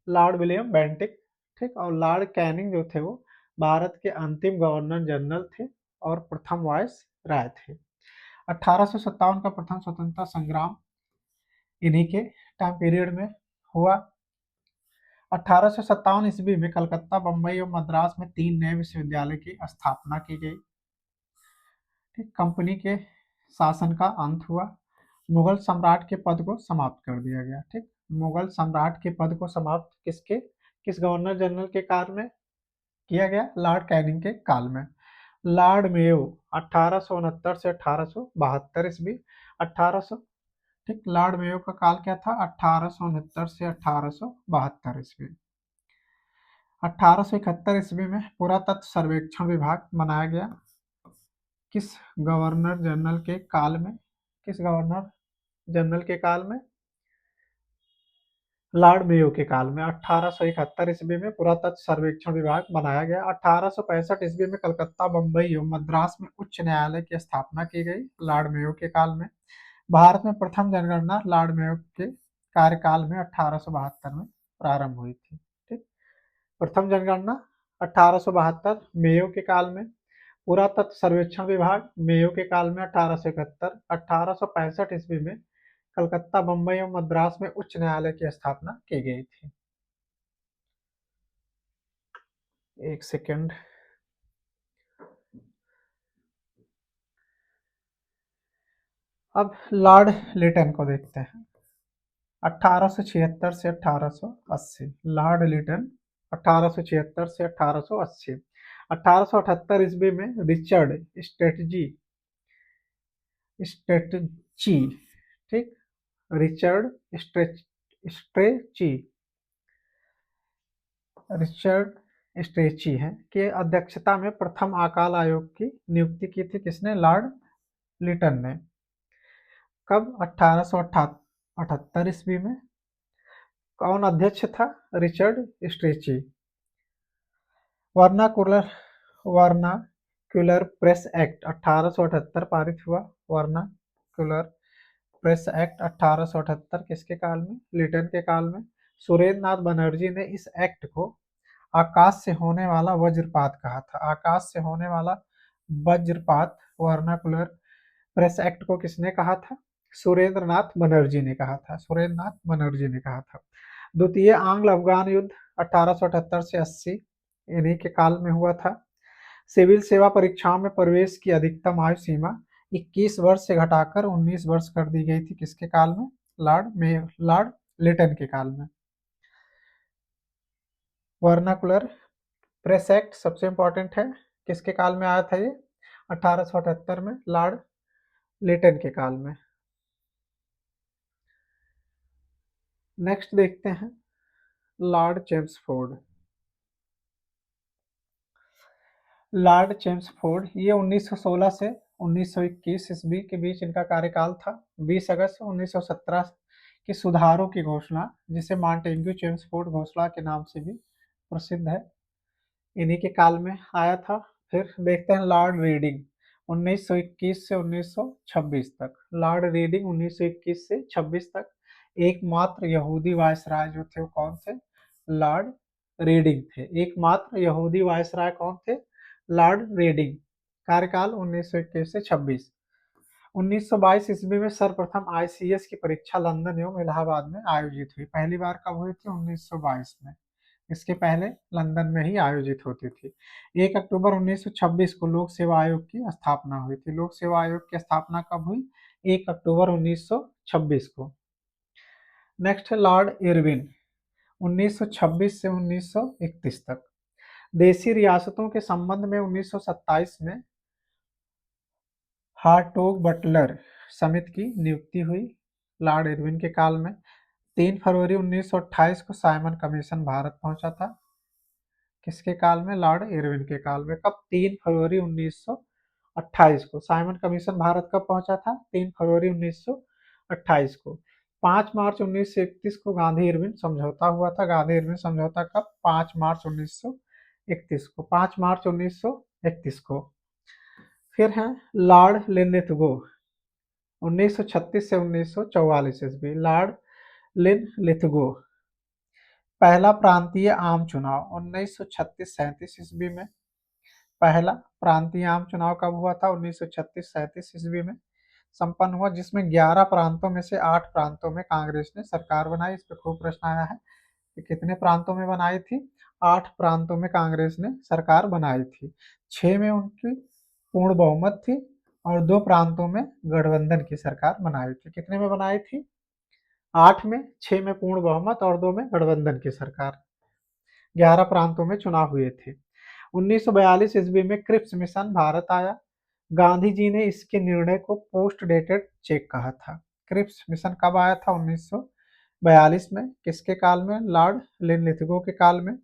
Lord William Bentinck. ठीक, और लॉर्ड कैनिंग जो थे वो भारत के अंतिम गवर्नर जनरल थे और प्रथम वायस राय थे। 1857 का प्रथम स्वतंत्रता संग्राम इन्हीं के टाइम पीरियड में हुआ। 1857 ईस्वी में कलकत्ता, बम्बई और मद्रास में 3 नए विश्वविद्यालय की स्थापना की गई। ठीक, कंपनी के शासन का अंत हुआ। मुगल सम्राट के पद को समाप्त कर दिया गया। ठीक, मुगल सम्राट के पद को समाप्त किस गवर्नर जनरल के काल में किया गया? लॉर्ड कैनिंग के काल में। लॉर्ड मेयो 1869 से 1872 ईस्वी। 1800, ठीक, लॉर्ड मेयो का काल क्या था? 1869 से 1872 ईस्वी। 1871 ईस्वी में पुरातत्व सर्वेक्षण विभाग बनाया गया। किस गवर्नर जनरल के काल में? किस गवर्नर जनरल के काल में? लॉर्ड मेयो के काल में। 1871 ईस्वी में पुरातत्व सर्वेक्षण विभाग बनाया गया। 1865 ईस्वी में कलकत्ता, बम्बई और मद्रास में उच्च न्यायालय की स्थापना की गई लॉर्ड मेयो के काल में। भारत में प्रथम जनगणना लॉर्ड मेयो के कार्यकाल में 1872 में प्रारंभ हुई थी। ठीक, प्रथम जनगणना 1872 मेयो के काल में। पुरातत्व सर्वेक्षण विभाग मेयो के काल में 1871। 1865 ईस्वी में कलकत्ता, बम्बई और मद्रास में उच्च न्यायालय की स्थापना की गई थी। एक सेकेंड। अब लॉर्ड लिटन को देखते हैं। 1876 से 1880। लॉर्ड लिटन 1876 से 1880। 1878 ईस्वी में रिचर्ड स्ट्रेटची, ठीक, रिचर्ड स्ट्रेची रिचर्ड स्ट्रेची है के अध्यक्षता में प्रथम अकाल आयोग की नियुक्ति की थी। किसने? लॉर्ड लिटन ने। कब? 1878 ईस्वी में। कौन अध्यक्ष था? Richard stretchy. Vernacular vernacular press act 1878 पारित हुआ। वर्नाकुलर प्रेस एक्ट 1878 किसके काल में? लिटन के काल में। सुरेंद्र नाथ बनर्जी ने इस एक्ट को आकाश से होने वाला वज्रपात कहा था। आकाश से होने वाला वज्रपात वर्नाकुलर प्रेस एक्ट को किसने कहा था? सुरेंद्र नाथ बनर्जी ने कहा था। सुरेंद्र नाथ बनर्जी ने कहा था। द्वितीय आंग्ल अफगान युद्ध 1878 से 80 इन्हीं के काल में हुआ था। सिविल सेवा परीक्षाओं में प्रवेश की अधिकतम आयु सीमा 21 वर्ष से घटाकर 19 वर्ष कर दी गई थी। किसके काल में? लॉर्ड लिटन के काल में। वर्नाकुलर प्रेस एक्ट सबसे इंपॉर्टेंट है। किसके काल में आया था ये? 1878 में, लॉर्ड लिटन के काल में। नेक्स्ट देखते हैं लॉर्ड चेम्सफोर्ड। लॉर्ड चेम्सफोर्ड, ये 1916 से 1921 ईस्वी के बीच इनका कार्यकाल था। 20 अगस्त 1917 के सुधारों की घोषणा, जिसे मॉन्टेग्यू चेम्सफोर्ड घोषणा के नाम से भी प्रसिद्ध है, इन्हीं के काल में आया था। फिर देखते हैं लॉर्ड रीडिंग, 1921 से 1926 तक। लॉर्ड रीडिंग 1921 से 26 तक एकमात्र यहूदी वायसराय जो थे वो कौन थे? लॉर्ड रीडिंग थे। एकमात्र यहूदी वायसराय कौन थे? Lord reading. कार्यकाल 1921 से 26। 1922 ईस्वी में सर्वप्रथम आईसीएस की परीक्षा लंदन एवं इलाहाबाद में आयोजित हुई। पहली बार कब हुई थी? 1922 में। इसके पहले लंदन में ही आयोजित होती थी। 1 अक्टूबर 1926 को लोक सेवा आयोग की स्थापना हुई थी। लोक सेवा आयोग की स्थापना कब हुई? 1 अक्टूबर 1926 को। नेक्स्ट है लॉर्ड इरविन, 1926 से 1931 तक। देशी रियासतों के संबंध में 1927 में हार्टोग बटलर समिति की नियुक्ति हुई लॉर्ड इरविन के काल में। 3 फरवरी 1928 को साइमन कमीशन भारत पहुंचा था। किसके काल में? लॉर्ड इरविन के काल में। कब? 3 फरवरी 1928 को। साइमन कमीशन भारत कब पहुंचा था? 3 फरवरी 1928 को। 5 मार्च 1931 को गांधी इरविन समझौता हुआ था। गांधी इरविन समझौता कब? 5 मार्च 1931 को। 5 मार्च 1931 को। फिर है लॉर्ड लिनलिथगो, 1936 से 1944 ईस्वी। लॉर्ड लिनलिथगो, पहला प्रांतीय आम चुनाव 1936-37 ईस्वी में। पहला प्रांतीय आम चुनाव कब हुआ था? 1936-37 ईस्वी में संपन्न हुआ, जिसमें 11 प्रांतों में से 8 प्रांतों में कांग्रेस ने सरकार बनाई। इस पर खूब प्रश्न आया है कि कितने प्रांतों में बनाई थी? 8 प्रांतों में कांग्रेस ने सरकार बनाई थी। 6 में उनकी पूर्ण बहुमत थी और 2 प्रांतों में गठबंधन की सरकार बनाई थी। कितने में बनाई थी? 8 में, 6 में पूर्ण बहुमत और 2 में गठबंधन की सरकार। 11 प्रांतों में चुनाव हुए थे। 1942 ईस्वी में क्रिप्स मिशन भारत आया। गांधी जी ने इसके निर्णय को पोस्ट डेटेड चेक कहा था। क्रिप्स मिशन कब आया था? 1942 में। किसके काल में? लॉर्ड लिनलिथगो के काल में।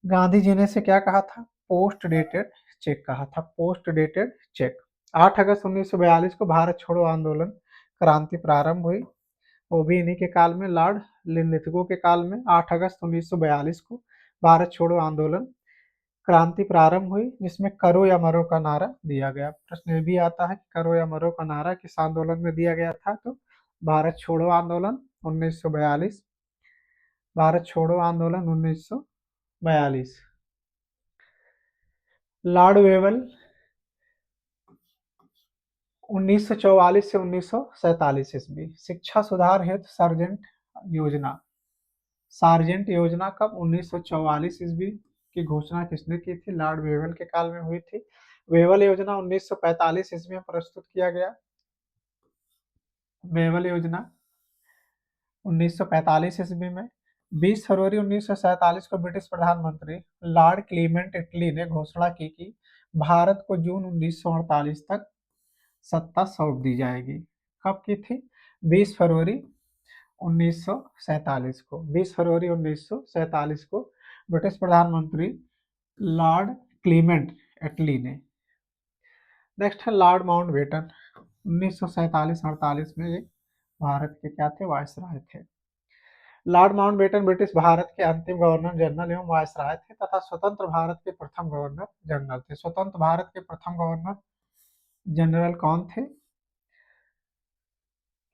गांधी जी ने इसे क्या कहा था? पोस्ट डेटेड चेक कहा था। Post dated cheque. 8 अगस्त 1942 को भारत छोड़ो आंदोलन क्रांति प्रारंभ हुई, वो भी इन्हीं के काल में, लॉर्ड लिनलिथगो के काल में। 8 अगस्त 1942 को भारत छोड़ो आंदोलन क्रांति प्रारंभ हुई, जिसमें करो या मरो का नारा दिया गया। प्रश्न ये भी आता है कि करो या मरो का नारा किस आंदोलन में दिया गया था? तो भारत छोड़ो आंदोलन 1942। भारत छोड़ो आंदोलन 1942। लॉर्ड वेवल, 1944 से 1947 ईस्वी। शिक्षा सुधार हेतु योजना सार्जेंट योजना कब? 1944 ईस्वी की घोषणा किसने की थी? लॉर्ड वेवल के काल में हुई थी। वेवल योजना 1945 ईस्वी में प्रस्तुत किया गया। वेवल योजना 1945 ईस्वी में। 20 फरवरी 1947 को ब्रिटिश प्रधानमंत्री लॉर्ड क्लीमेंट इटली ने घोषणा की कि भारत को जून 1948 तक सत्ता सौंप दी जाएगी। कब की थी? 20 फरवरी 1947 को। 20 फरवरी 1947 को ब्रिटिश प्रधानमंत्री लॉर्ड क्लीमेंट एटली ने। नेक्स्ट है लॉर्ड माउंटबेटन, 1947-48 में ये भारत के क्या थे? वायसराय थे। लॉर्ड माउंटबेटन ब्रिटिश भारत के अंतिम गवर्नर जनरल एवं वायसराय थे तथा स्वतंत्र भारत के प्रथम गवर्नर जनरल थे। स्वतंत्र भारत के प्रथम गवर्नर जनरल कौन थे?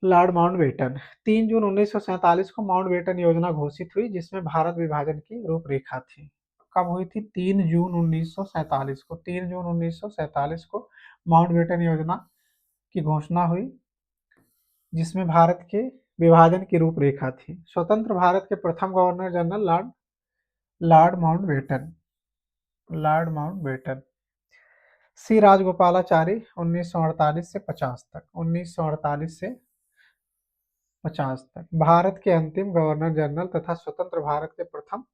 Lord Mountbatten. 3 जून 1947 को माउंटबेटन योजना घोषित हुई, जिसमें भारत विभाजन की रूपरेखा थी। कब हुई थी? 3 जून 1947 को। 3 जून 1947 को माउंटबेटन योजना की घोषणा हुई, जिसमें भारत के विभाजन की रूपरेखा थी। स्वतंत्र भारत के प्रथम governor general lord Mountbatten. Lord Mountbatten. C Rajagopalachari, 1948 से 50 तक। 1948 से 50 तक भारत के अंतिम गवर्नर जनरल तथा स्वतंत्र भारत के प्रथम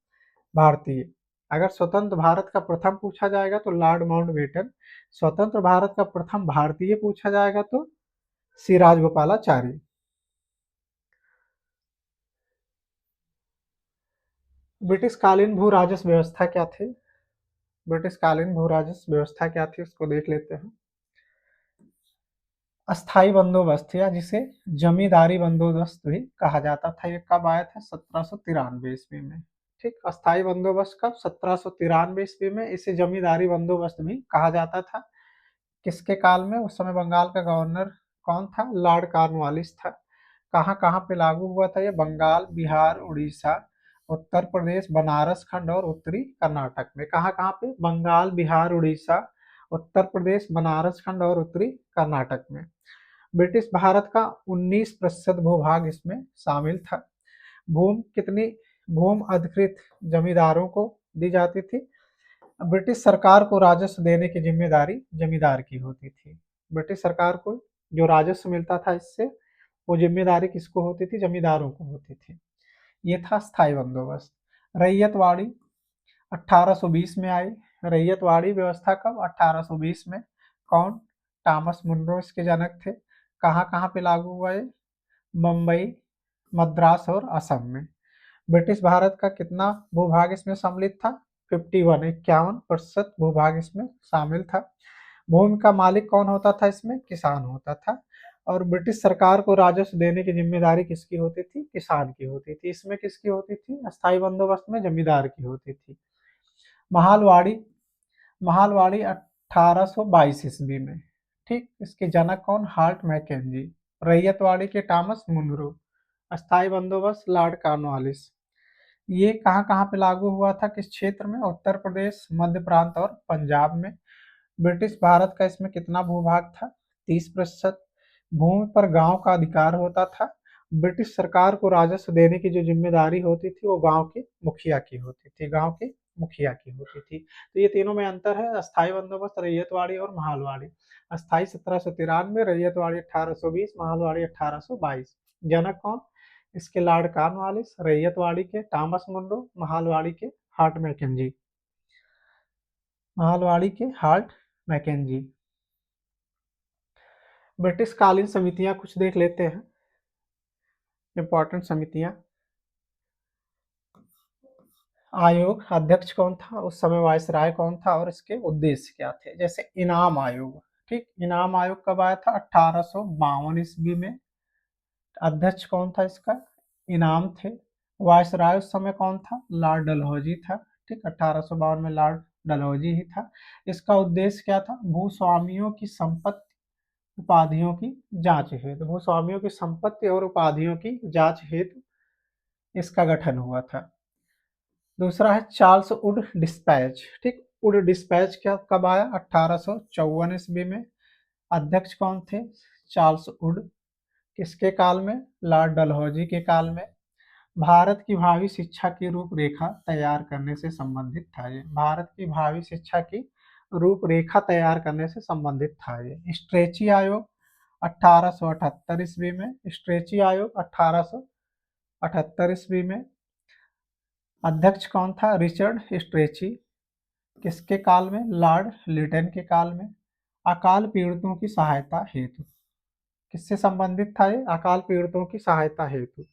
भारतीय। अगर स्वतंत्र भारत का प्रथम पूछा जाएगा तो लॉर्ड माउंटबेटन, स्वतंत्र भारत का प्रथम भारतीय पूछा जाएगा तो सी राजगोपालाचारी। ब्रिटिश कालीन भू राजस्व व्यवस्था क्या थी? ब्रिटिश कालीन भू राजस्व व्यवस्था क्या थी उसको देख लेते हैं। अस्थाई बंदोबस्त या जिसे जमींदारी बंदोबस्त भी कहा जाता था, ये कब आया था? 1793 ईस्वी में। ठीक, अस्थाई बंदोबस्त कब? 1793 ईस्वी में। इसे जमींदारी बंदोबस्त भी कहा जाता था। किसके काल में? उस समय बंगाल का गवर्नर कौन था? लॉर्ड कॉर्नवालिस था। कहाँ कहाँ पे लागू हुआ था ये? बंगाल, बिहार, उड़ीसा, उत्तर प्रदेश, बनारस खंड और उत्तरी कर्नाटक में। कहाँ कहाँ पे? बंगाल, बिहार, उड़ीसा, उत्तर प्रदेश, बनारस खंड और उत्तरी कर्नाटक में। ब्रिटिश भारत का 19% भूभाग इसमें शामिल था। भूमि कितनी? भूमि अधिकृत जमींदारों को दी जाती थी। ब्रिटिश सरकार को राजस्व देने की जिम्मेदारी जमींदार की होती थी। ब्रिटिश सरकार को जो राजस्व मिलता था इससे, वो जिम्मेदारी किसको होती थी? जमींदारों को होती थी। ये था स्थायी बंदोबस्त। रैयतवाड़ी 1820 में आई। रैयतवाड़ी व्यवस्था कब? 1820 में। कौन? टॉमस मुनरो इसके जनक थे। कहाँ कहाँ पे लागू हुआ ये? मुंबई, मद्रास और असम में। ब्रिटिश भारत का कितना भूभाग इसमें सम्मिलित था? 51% भूभाग इसमें शामिल था। भूमि का मालिक कौन होता था इसमें? किसान होता था। और ब्रिटिश सरकार को राजस्व देने की जिम्मेदारी किसकी होती थी? किसान की होती थी। इसमें किसकी होती थी? अस्थायी बंदोबस्त में जमींदार की होती थी। महालवाड़ी, महालवाड़ी 1822 ईस्वी में। ठीक, इसके जनक कौन? Heart McKenzie. रैयतवाड़ी के टॉमस मुनरो। अस्थायी बंदोबस्त लॉर्ड कॉर्नवालिस। ये कहाँ कहाँ पे लागू हुआ था? किस क्षेत्र में? उत्तर प्रदेश, मध्य प्रांत और पंजाब में। ब्रिटिश भारत का इसमें कितना भूभाग था? 30%। भूमि पर गांव का अधिकार होता था। ब्रिटिश सरकार को राजस्व देने की जो जिम्मेदारी होती थी वो गांव के मुखिया की होती थी। गांव के मुखिया की होती थी। तो ये तीनों में अंतर है, अस्थाई बंदोबस्त, रैयतवाड़ी और महालवाड़ी। अस्थाई 1793, रैयतवाड़ी 1820, महालवाड़ी 1822। जनक कौन? इसके लॉर्ड कॉर्नवालिस, रैयतवाड़ी के टॉमस मुनरो, महालवाड़ी के हार्ट मैकेंजी। महालवाड़ी के हार्ट मैकेंजी। ब्रिटिश कालीन समितियां कुछ देख लेते हैं, इंपॉर्टेंट समितियां। आयोग अध्यक्ष कौन था? उस समय वायसराय कौन था और इसके उद्देश्य क्या थे? जैसे इनाम आयोग। ठीक, इनाम आयोग कब आया था? 1852 ईस्वी में। अध्यक्ष कौन था इसका? इनाम थे। वायसराय उस समय कौन था? लॉर्ड डलहौजी था। ठीक, 1852 में लॉर्ड डलहौजी ही था। इसका उद्देश्य क्या था? भूस्वामियों की संपत्ति, उपाधियों की जांच हेतु, भूस्वामियों की संपत्ति और उपाधियों की जांच हेतु इसका गठन हुआ था। दूसरा है चार्ल्स वुड डिस्पैच। ठीक, वुड डिस्पैच क्या कब आया? 1854 ईस्वी में। अध्यक्ष कौन थे? Charles Wood. किसके काल में? लॉर्ड डलहौजी के काल में। भारत की भावी शिक्षा की रूपरेखा तैयार करने से संबंधित था ये। भारत की भावी शिक्षा की रूपरेखा तैयार करने से संबंधित था ये। स्ट्रेची आयोग 1878 ईस्वी में। स्ट्रेची आयोग 1878 ईस्वी में। अध्यक्ष कौन था? Richard stretchy. किसके काल में? लॉर्ड लिटन के काल में। अकाल पीड़ितों की सहायता हेतु। किससे संबंधित था ये? अकाल पीड़ितों की सहायता हेतु।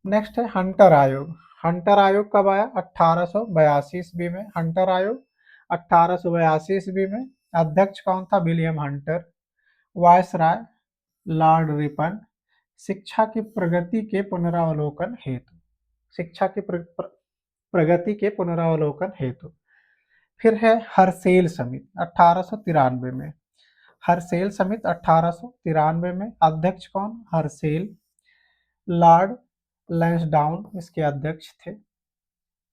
नेक्स्ट है हंटर आयोग। हंटर आयोग कब आया? 1882 ईस्वी में। हंटर आयोग 1882 ईस्वी में। अध्यक्ष कौन था? William Hunter. Viceroy Lord Ripon. शिक्षा की प्रगति के पुनरावलोकन हेतु। शिक्षा की प्रगति के पुनरावलोकन हेतु। फिर है हर्सेल समिति 1893 में। हर्सेल समिति 1893 में। अध्यक्ष कौन? हर्सेल। लॉर्ड लैंसडाउन इसके अध्यक्ष थे।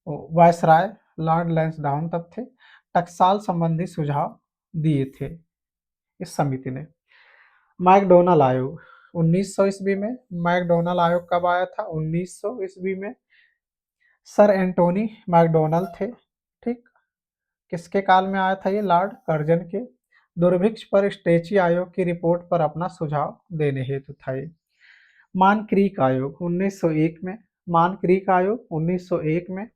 वायसराय लॉर्ड लैंसडाउन तब थे। टकसाल संबंधी सुझाव दिए थे इस समिति ने। मैकडोनल आयोग 1900 ईस्वी में। मैकडोनल आयोग कब आया था? 1900 ईस्वी में। सर एंटोनी मैकडोनल थे। ठीक, किसके काल में आया था ये? लॉर्ड कर्जन के। दुर्भिक्ष पर स्ट्रेची आयोग की रिपोर्ट पर अपना सुझाव देने हेतु था ये। मान क्रीक आयोग 1901 में। मान क्रीक आयोग 1901 में।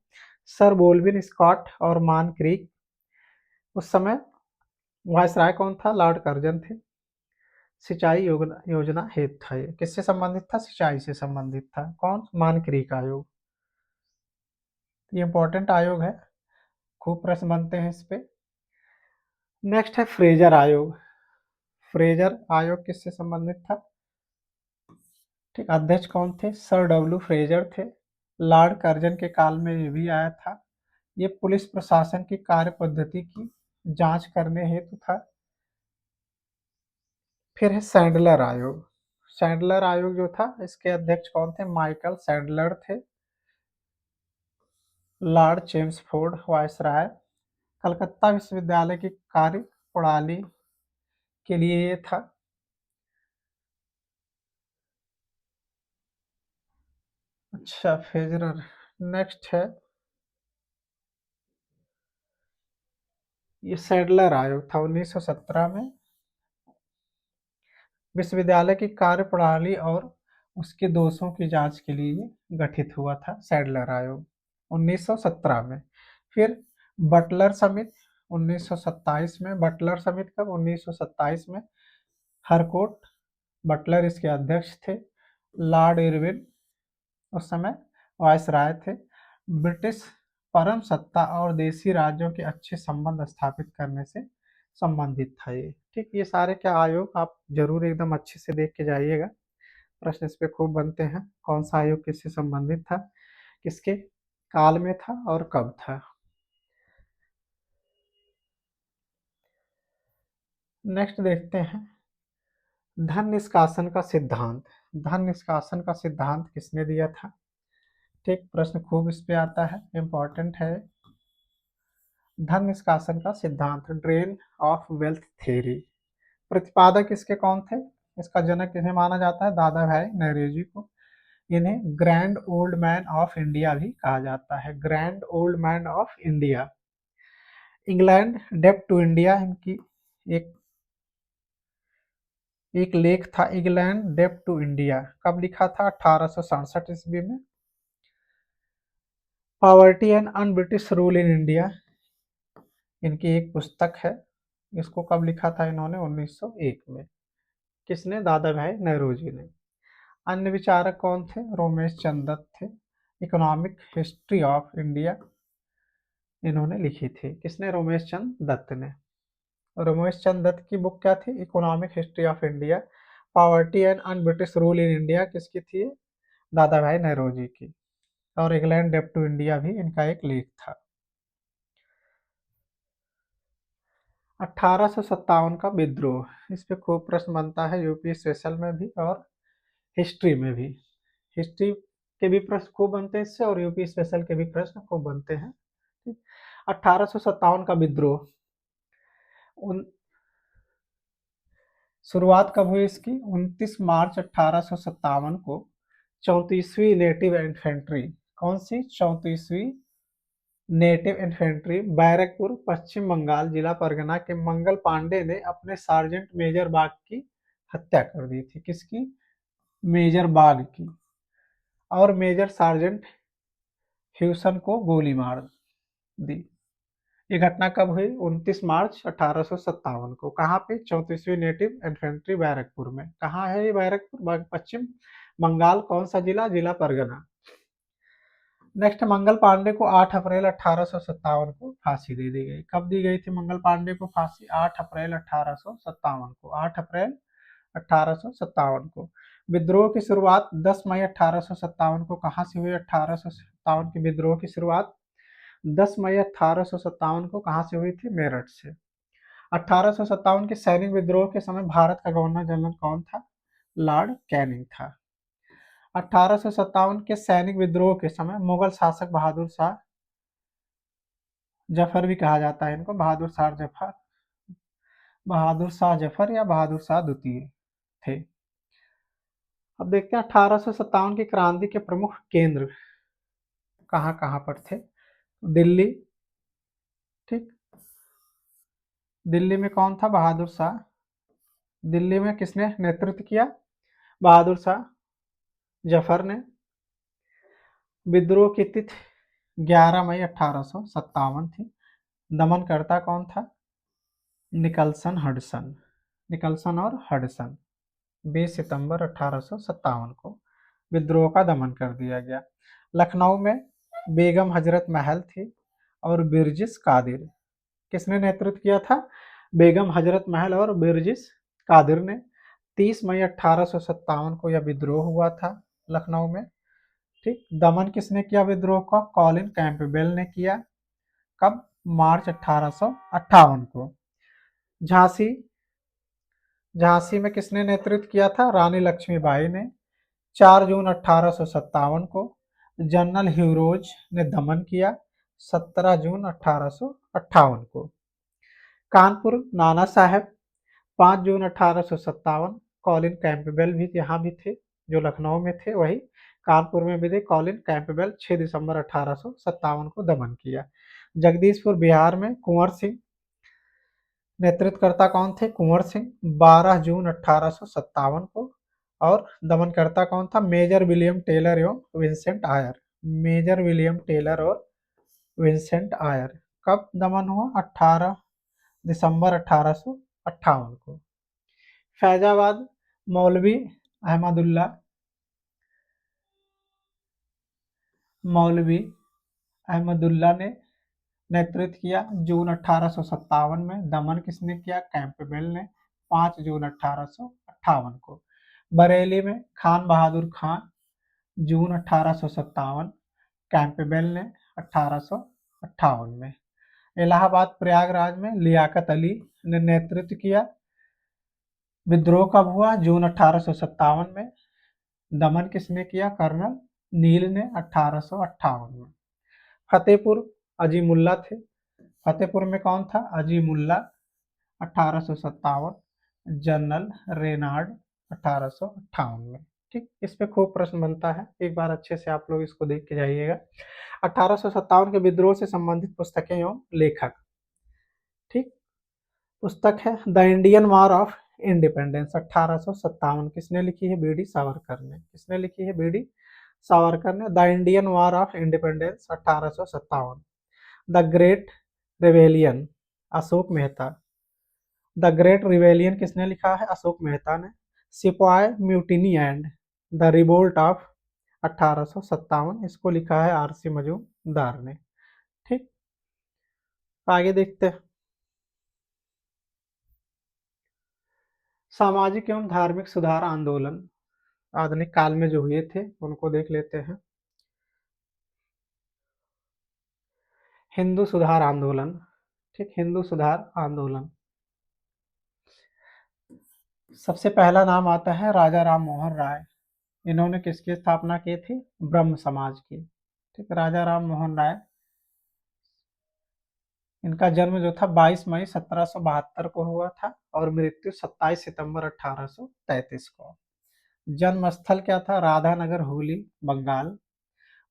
सर बोल्विन स्कॉट और मान क्रीक। उस समय वायसराय कौन था? लॉर्ड कर्जन थे। सिंचाई योजना हेतु था ये। किससे संबंधित था? सिंचाई से संबंधित था। कौन? मान क्रीक आयोग। ये इंपॉर्टेंट आयोग है। खूब प्रश्न बनते हैं इस पे। नेक्स्ट है फ्रेजर आयोग। फ्रेजर आयोग किससे संबंधित था? ठीक, अध्यक्ष कौन थे? सर डब्ल्यू फ्रेजर थे। लॉर्ड कर्जन के काल में ये भी आया था। ये पुलिस प्रशासन की कार्य पद्धति की जांच करने हेतु था। फिर है सैंडलर आयोग। सैंडलर आयोग जो था, इसके अध्यक्ष कौन थे? माइकल सैंडलर थे। Lord Chelmsford viceroy. कलकत्ता विश्वविद्यालय की कार्य प्रणाली के लिए ये था। अच्छा, फेजरर। नेक्स्ट है, ये सैडलर आयोग था 1917 में। विश्वविद्यालय की कार्यप्रणाली और उसके दोषों की जांच के लिए गठित हुआ था सैडलर आयोग 1917 में। फिर बटलर समिति 1927 में। बटलर समिति कब? 1927 में। हरकोट बटलर इसके अध्यक्ष थे। लॉर्ड इरविन उस समय वायसराय थे। ब्रिटिश परम सत्ता और देशी राज्यों के अच्छे संबंध स्थापित करने से संबंधित था ये। ठीक, ये सारे क्या आयोग आप जरूर एकदम अच्छे से देख के जाइएगा। प्रश्न इस पे खूब बनते हैं। कौन सा आयोग किससे संबंधित था, किसके काल में था और कब था। नेक्स्ट देखते हैं, धन निष्कासन का सिद्धांत। धन निष्कासन का सिद्धांत किसने दिया था? ठीक, प्रश्न खूब इस पे आता है, इंपॉर्टेंट है। धन निष्कासन का सिद्धांत, ड्रेन ऑफ वेल्थ थ्योरी। प्रतिपादक इसके कौन थे? इसका जनक किसे माना जाता है? दादा भाई नौरोजी को। इन्हें grand old man of India भी कहा जाता है। Grand old man of India. England डेप्ट टू इंडिया इनकी एक एक लेख था। इंग्लैंड डेप्ट टू इंडिया कब लिखा था? 1867 ईस्वी में। Poverty and un British rule in India इनकी एक पुस्तक है। इसको कब लिखा था इन्होंने? 1901 में। किसने? दादा भाई नौरोजी ने। अन्य विचारक कौन थे? रोमेश चंद दत्त थे। इकोनॉमिक हिस्ट्री ऑफ इंडिया इन्होंने लिखी थी। किसने? रोमेश चंद दत्त ने। रोमेश चंद दत्त की बुक क्या थी? Economic history of India. Poverty and un British rule in India किसकी थी? दादा भाई नौरोजी की। और इंग्लैंड डेप्ट टू इंडिया भी इनका एक लेख था। 1857 का विद्रोह, इस पे खूब प्रश्न बनता है यूपी स्पेशल में भी और हिस्ट्री में भी। हिस्ट्री के भी प्रश्न खूब बनते हैं इससे और यूपी स्पेशल के भी प्रश्न खूब बनते हैं। 1857 का विद्रोह, उन शुरुआत कब हुई इसकी? 29 मार्च 1857 को 34वीं नेटिव इन्फेंट्री, कौन सी? 34वीं नेटिव इन्फेंट्री, बैरकपुर पश्चिम बंगाल जिला परगना के मंगल पांडे ने अपने सार्जेंट मेजर बाग की हत्या कर दी थी। किसकी? मेजर बाग की। और मेजर सार्जेंट ह्यूसन को गोली मार दी। ये घटना कब हुई? 29 मार्च 1857 को। कहाँ पे? 34वीं नेटिव इन्फेंट्री बैरकपुर में। कहाँ है ये बैरकपुर? पश्चिम बंगाल। कौन सा जिला? जिला परगना। नेक्स्ट, मंगल पांडे को 8 अप्रैल 1857 को फांसी दे दी गई। कब दी गई थी मंगल पांडे को फांसी? 8 अप्रैल 1857 को। 8 अप्रैल 1857 को। विद्रोह की शुरुआत 10 मई 1857 को कहाँ से हुई? 1857 की विद्रोह की शुरुआत 10 मई 1857 को कहाँ से हुई थी? मेरठ से। 1857 के सैनिक विद्रोह के समय भारत का गवर्नर जनरल कौन था? लॉर्ड कैनिंग था। 1857 के सैनिक विद्रोह के समय मुगल शासक बहादुर शाह जफर भी कहा जाता है इनको, बहादुर शाह जफर, बहादुर शाह जफर या बहादुर शाह द्वितीय थे। अब देखते हैं 1857 की क्रांति के प्रमुख केंद्र कहाँ कहाँ पर थे। दिल्ली, ठीक, दिल्ली में कौन था? बहादुर शाह। दिल्ली में किसने नेतृत्व किया? बहादुर शाह जफर ने। विद्रोह की तिथि 11 मई 1857 थी। दमनकर्ता कौन था? Nicholson Hudson. निकलसन और हडसन। 20 सितंबर 1857 को विद्रोह का दमन कर दिया गया। लखनऊ में बेगम हजरत महल थी। और बिरजिस कादिर। किसने नेतृत्व किया था? बेगम हजरत महल और बिरजिस कादिर ने। 30 मई 1857 को यह विद्रोह हुआ था लखनऊ में। ठीक। दमन किसने किया विद्रोह का? कॉलिन कैंपबेल ने किया। कब? मार्च 1858 को। झांसी, झांसी में किसने नेतृत्व किया था? रानी लक्ष्मीबाई ने। 4 जून 1857 को। जनरल ह्यूरोज ने दमन किया 17 जून 1858 को। कानपुर नाना साहेब 5 जून 1857। कॉलिन कैंपबेल भी यहाँ भी थे, जो लखनऊ में थे वही कानपुर में भी थे। कॉलिन कैंपबेल 6 दिसंबर 1857 को दमन किया। जगदीशपुर बिहार में कुंवर सिंह, नेतृत्वकर्ता कौन थे? कुंवर सिंह 12 जून 1857 को। और दमनकर्ता कौन था? मेजर विलियम टेलर एवं Vincent Eyre. Major William Taylor और विंसेंट आयर। कब दमन हुआ? 18 दिसंबर 1858 को। फैजाबाद मौलवी अहमदुल्ला, मौलवी अहमदुल्ला ने नेतृत्व किया जून 1857 में। दमन किसने किया? कैंपबेल ने 5 जून 1858 को। बरेली में खान बहादुर खान जून 1857। कैंपबेल ने 1858 में। इलाहाबाद प्रयागराज में लियाकत अली ने नेतृत्व किया। विद्रोह कब हुआ? जून 1857 में। दमन किसने किया? कर्नल नील ने 1858 में। फतेहपुर अजीमुल्ला थे। फतेहपुर में कौन था? अजीमुल्ला 1857। जनरल रेनार्ड 1858 में। ठीक। इस पे खूब प्रश्न बनता है, एक बार अच्छे से आप लोग इसको देख के जाइएगा। 1857 के विद्रोह से संबंधित पुस्तकें एवं लेखक। ठीक। पुस्तक है the Indian war of independence 1857। किसने लिखी है? बी डी सावरकर ने। किसने लिखी है? बी डी सावरकर ने। The Indian war of independence 1857। The great rebellion Ashok Mehta. The great rebellion किसने लिखा है? अशोक मेहता ने। सिपाही mutiny and the revolt of 1857, इसको लिखा है आर सी मजूमदार ने। ठीक। आगे देखते हैं। सामाजिक एवं धार्मिक सुधार आंदोलन आधुनिक काल में जो हुए थे उनको देख लेते हैं। हिंदू सुधार आंदोलन। ठीक। हिंदू सुधार आंदोलन, सबसे पहला नाम आता है राजा राम मोहन राय। इन्होंने किसकी स्थापना की थी? ब्रह्म समाज की। ठीक। राजा राम मोहन राय, इनका जन्म जो था 22 मई 1772 को हुआ था और मृत्यु 27 सितंबर 1833 को। जन्म स्थल क्या था? राधा नगर, हुगली, बंगाल।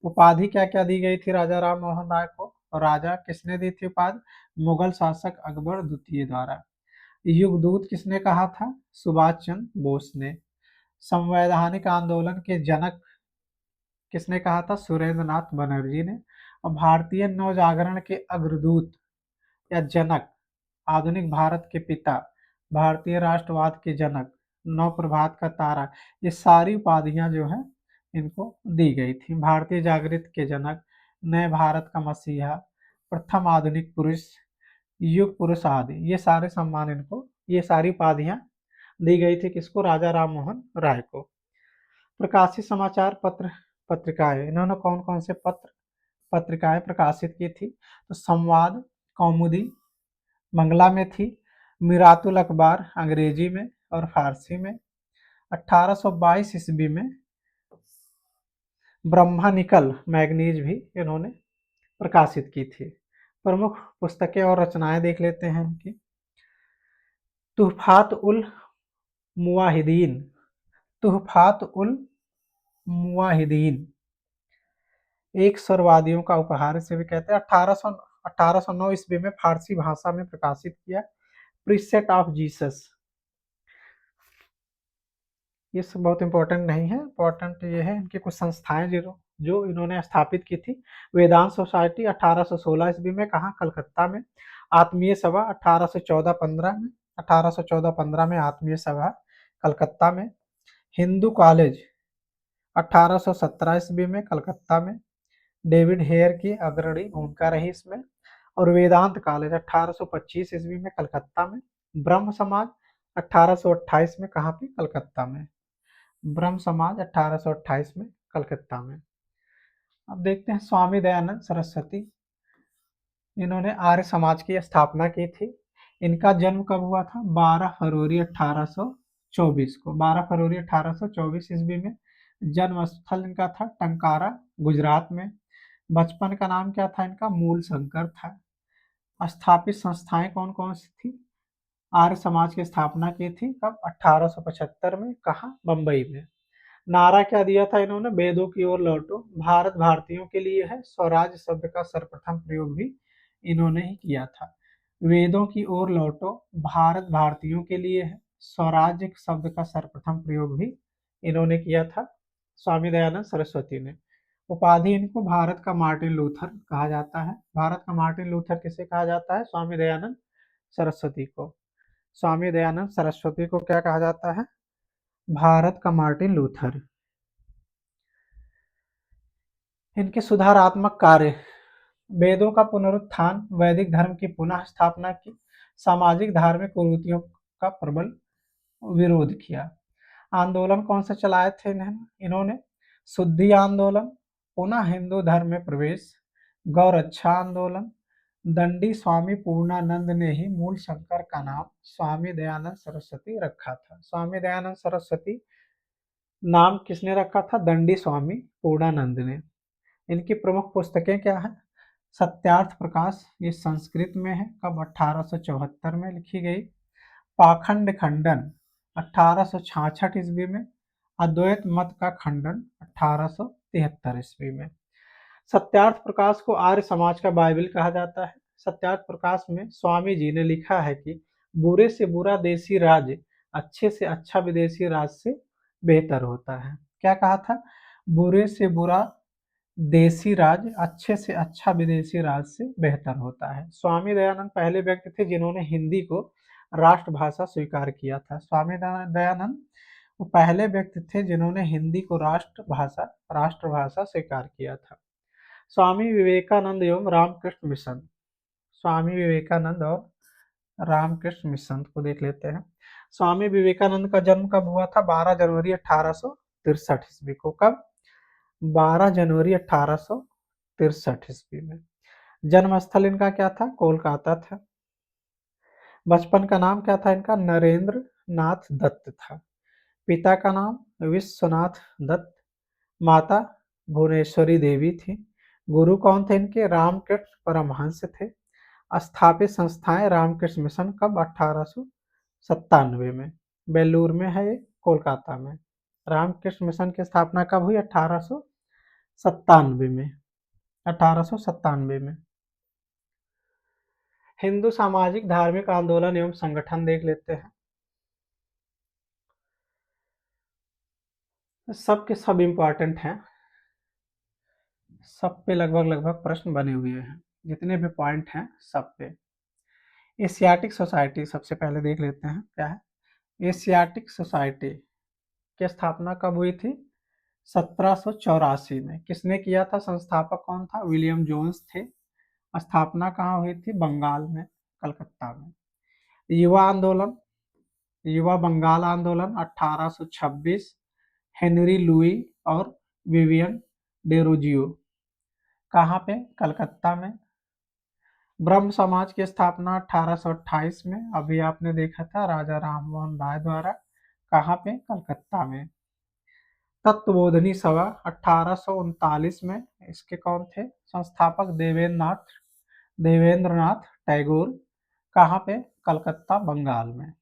उपाधि क्या क्या दी गई थी राजा राम मोहन राय को? राजा किसने दी थी उपाधि? मुगल शासक अकबर द्वितीय द्वारा। युगदूत किसने कहा था? सुभाष चंद्र बोस ने। संवैधानिक आंदोलन के जनक किसने कहा था? सुरेंद्र नाथ बनर्जी ने। और भारतीय नवजागरण के अग्रदूत या जनक, आधुनिक भारत के पिता, भारतीय राष्ट्रवाद के जनक, नव प्रभात का तारा, ये सारी उपाधियां जो है इनको दी गई थी। भारतीय जागृति के जनक, नए भारत का मसीहा, प्रथम आधुनिक पुरुष, युग पुरुष आदि, ये सारे सम्मान इनको, ये सारी उपाधियां दी गई थी किसको? राजा राम मोहन राय को। प्रकाशित समाचार पत्र पत्रिकाएं, इन्होंने कौन कौन से पत्र पत्रिकाएं प्रकाशित की थी? तो संवाद, कौमुदी मंगला में थी, मिरातुल अखबार अंग्रेजी में और फारसी में। 1822 ईस्वी में ब्रह्मानिकल मैगनीज भी इन्होंने प्रकाशित की थी। प्रमुख पुस्तकें और रचनाएं देख लेते हैं इनकी। तुहफात उल मुवाहिदीन, तुहफात उल मुवाहिदीन, एक स्वरवादियों का उपहार इसे भी कहते हैं। 1809 ईस्वी में फारसी भाषा में प्रकाशित किया। प्रीसेट ऑफ जीसस, ये सब बहुत इंपॉर्टेंट नहीं है, इंपॉर्टेंट ये है इनकी कुछ संस्थाएं जो इन्होंने स्थापित की थी। वेदांत सोसाइटी 1816 ईस्वी में, कहाँ? कलकत्ता में। आत्मीय सभा 1814-15 में, 1814-15 में आत्मीय सभा कलकत्ता में। हिंदू कॉलेज 1817 ईस्वी में कलकत्ता में। डेविड हेयर की अग्रणी भूमिका रही इसमें। और वेदांत कॉलेज 1825 ईस्वी में कलकत्ता में। ब्रह्म समाज 1828 में कहाँ पे? कलकत्ता में। ब्रह्म समाज 1828 में कलकत्ता में। अब देखते हैं स्वामी दयानंद सरस्वती, इन्होंने आर्य समाज की स्थापना की थी। इनका जन्म कब हुआ था? 12 फरवरी 1824 को। 12 फरवरी 1824 ईस्वी में। जन्म स्थल इनका था टंकारा, गुजरात में। बचपन का नाम क्या था इनका? मूल शंकर था। स्थापित संस्थाएं कौन कौन सी थी? आर्य समाज की स्थापना की थी कब? 1875 में। कहा? बंबई में। नारा क्या दिया था इन्होंने? वेदों की ओर लौटो, भारत भारतीयों के लिए है। स्वराज शब्द का सर्वप्रथम प्रयोग भी इन्होंने ही किया था। वेदों की ओर लौटो, भारत भारतीयों के लिए है। स्वराज शब्द का सर्वप्रथम प्रयोग भी इन्होंने किया था, स्वामी दयानंद सरस्वती ने। उपाधि इनको भारत का मार्टिन लूथर कहा जाता है। भारत का मार्टिन लूथर किसे कहा जाता है? स्वामी दयानंद सरस्वती को। स्वामी दयानंद सरस्वती को क्या कहा जाता है? भारत का मार्टिन लूथर। इनके सुधारात्मक कार्य: वेदों का पुनरुत्थान, वैदिक धर्म की पुनः स्थापना की, सामाजिक धार्मिक कुरीतियों का प्रबल विरोध किया। आंदोलन कौन से चलाए थे इन्होंने? शुद्धि आंदोलन, पुनः हिंदू धर्म में प्रवेश, गौरक्षा आंदोलन। दंडी स्वामी पूर्णानंद ने ही मूल शंकर का नाम स्वामी दयानंद सरस्वती रखा था। स्वामी दयानंद सरस्वती नाम किसने रखा था? दंडी स्वामी पूर्णानंद ने। इनकी प्रमुख पुस्तकें क्या है? सत्यार्थ प्रकाश, ये संस्कृत में है। कब? 1874 में लिखी गई। पाखंड खंडन 1866 ईस्वी में। अद्वैत मत का खंडन 1873 ईस्वी में। सत्यार्थ प्रकाश को आर्य समाज का बाइबल कहा जाता है। सत्यार्थ प्रकाश में स्वामी जी ने लिखा है कि बुरे से बुरा देसी राज अच्छे से अच्छा विदेशी राज से बेहतर होता है। क्या कहा था? बुरे से बुरा देसी राज अच्छे से अच्छा विदेशी राज से बेहतर होता है। स्वामी दयानंद पहले व्यक्ति थे जिन्होंने हिंदी को राष्ट्रभाषा स्वीकार किया था। स्वामी दयानंद वो पहले व्यक्ति थे जिन्होंने हिंदी को राष्ट्रभाषा स्वीकार किया था। स्वामी विवेकानंद एवं रामकृष्ण मिशन। स्वामी विवेकानंद और रामकृष्ण मिशन को देख लेते हैं। स्वामी विवेकानंद का जन्म कब हुआ था? 12 जनवरी 1863 ईस्वी को। कब? 12 जनवरी 1863 ईस्वी में। जन्म स्थल इनका क्या था? कोलकाता था। बचपन का नाम क्या था इनका? नरेंद्र नाथ दत्त था। पिता का नाम विश्वनाथ दत्त, माता भुवनेश्वरी देवी थी। गुरु कौन थे इनके? रामकृष्ण परमहंस थे। स्थापित संस्थाएं रामकृष्ण मिशन कब? 1897 में। बेलूर में है ये, कोलकाता में। रामकृष्ण मिशन की स्थापना कब हुई? 1897 में। 1897 में। हिंदू सामाजिक धार्मिक आंदोलन एवं संगठन देख लेते हैं। सब के सब इम्पोर्टेंट हैं, सब पे लगभग प्रश्न बने हुए हैं, जितने भी पॉइंट हैं सब पे। एशियाटिक सोसाइटी सबसे पहले देख लेते हैं क्या है। एशियाटिक सोसाइटी की स्थापना कब हुई थी? 1784 में। किसने किया था? संस्थापक कौन था? विलियम जोन्स थे। स्थापना कहाँ हुई थी? बंगाल में, कलकत्ता में। युवा आंदोलन, युवा बंगाल आंदोलन 1826, हेनरी लुई और विवियन डेरोजियो। कहाँ पे? कलकत्ता में। ब्रह्म समाज की स्थापना 1828 में, अभी आपने देखा था, राजा राममोहन राय द्वारा। कहाँ पे? कलकत्ता में। तत्वबोधनी सभा 1839 में, इसके कौन थे? संस्थापक देवेंद्रनाथ टैगोर। कहाँ पे? कलकत्ता, बंगाल में।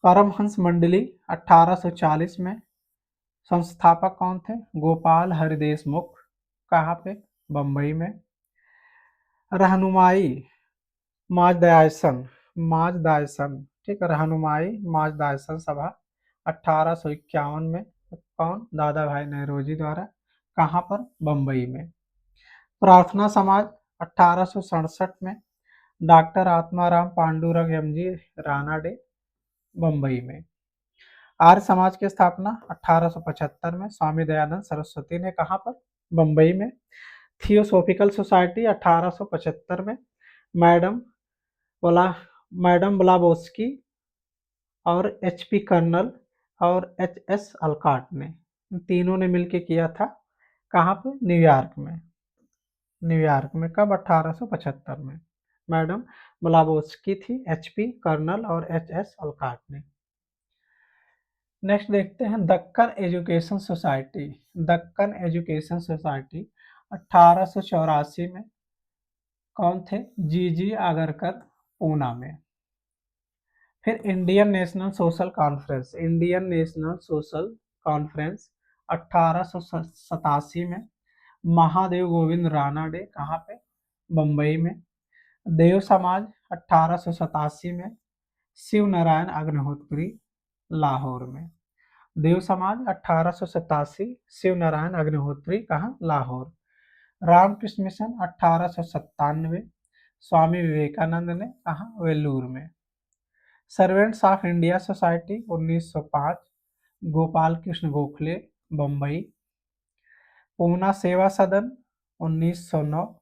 परमहंस मंडली 1840 में, संस्थापक कौन थे? गोपाल हरिदेशमुख। कहाँ पे? बंबई में। रहनुमाई माजदायसन, ठीक है, रहनुमाई माजदायसन सभा 1851 में। कौन? दादा भाई नौरोजी द्वारा। कहाँ पर? बंबई में। प्रार्थना समाज 1867 में, डॉक्टर आत्माराम पांडुरंग एमजी रानाडे, बंबई में। आर्य समाज की स्थापना 1875 में, स्वामी दयानंद सरस्वती ने। कहाँ पर? बंबई में। थियोसोफिकल सोसाइटी 1875 में, मैडम बोला मैडम ब्लावोस्की और एचपी कर्नल और एचएस अलकाट ने, इन तीनों ने मिलकर किया था। कहाँ पे? न्यूयॉर्क में। न्यूयॉर्क में कब? 1875 में। मैडम ब्लावोस्की थी, एचपी कर्नल और एचएस अलकाट ने। नेक्स्ट देखते हैं Deccan education society. Deccan education society 1884 में कौन थे? जी आगरकर, पूना में। फिर Indian national social conference, Indian national social conference 1887 में महादेव गोविंद रानडे, कहाँ पे? बम्बई में। देव समाज 1887 में शिव नारायण अग्निहोत्री, लाहौर में। देव समाज 1887, शिव नारायण अग्निहोत्री, कहाँ? लाहौर। रामकृष्ण मिशन 1897, स्वामी विवेकानंद ने, कहाँ? वेल्लूर में। Servants of India society 1905, Gopal Krishna Gokhale, Bombay. Poona सेवा सदन 1909,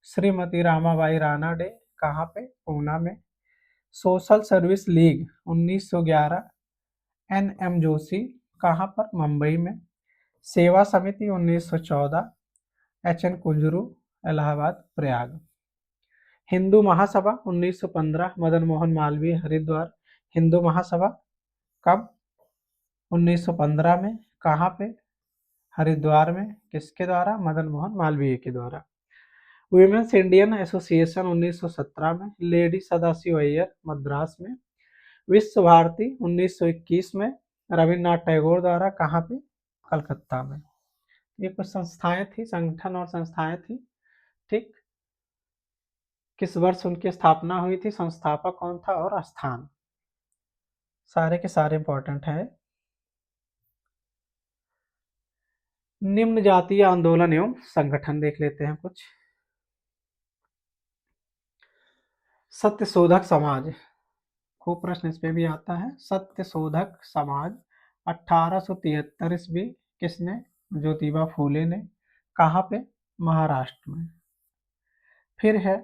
श्रीमती रामाबाई रानाडे, कहाँ पे? पूना में। Social Service League 1911, N Joshi, कहाँ पर? मुंबई में। सेवा समिति 1914, एच कुंजरू, इलाहाबाद, प्रयाग। हिंदू महासभा 1915, मदन मोहन मालवीय, हरिद्वार। हिंदू महासभा कब? 1915 में। कहाँ पे? हरिद्वार में। किसके द्वारा? मदन मोहन मालवीय के द्वारा। वुमेन्स इंडियन एसोसिएशन 1917 में, लेडी सदाशिव अय्यर, मद्रास में। विश्व भारती 1921 में, रविन्द्रनाथ टैगोर द्वारा, कहाँ पे? कलकत्ता में। ये कुछ संस्थाएं थी, संगठन और संस्थाएं थी। ठीक, किस वर्ष उनकी स्थापना हुई थी, संस्थापक कौन था और स्थान, सारे के सारे इंपॉर्टेंट है। निम्न जातीय आंदोलन एवं संगठन देख लेते हैं कुछ। सत्यशोधक समाज, खूब प्रश्न इस पे भी आता है। सत्यशोधक समाज 1873 ईस्वी, किसने? ज्योतिबा फूले ने, कहाँ पे? महाराष्ट्र में। फिर है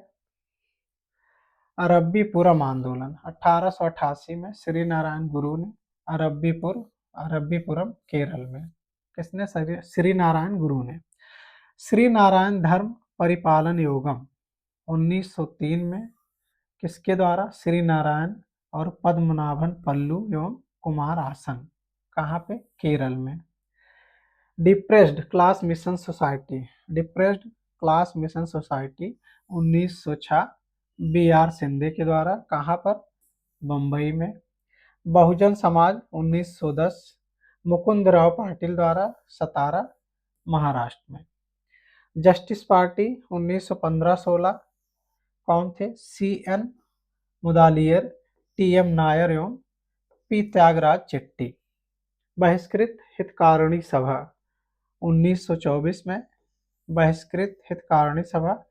अरब्बीपुरम आंदोलन 1888 में, श्री नारायण गुरु ने, अरब्बीपुरम केरल में। किसने? श्री नारायण गुरु ने। श्री नारायण धर्म परिपालन योगम 1903 में, किसके द्वारा? श्री नारायण और पद्मनाभन पल्लू एवं कुमार आसन, कहाँ पे? केरल में। Depressed Class Mission Society, Depressed Class Mission Society 1906, B R Shinde के द्वारा, कहाँ पर? बम्बई में। बहुजन समाज 1910, मुकुंद राव पाटिल द्वारा, सतारा, महाराष्ट्र में। जस्टिस पार्टी 1915-16, कौन थे? C N Mudaliar, T M Nair एवं पी त्यागराज चिट्टी। बहिष्कृत हितकारिणी सभा 1924 में, बहिष्कृत हितकारिणी सभा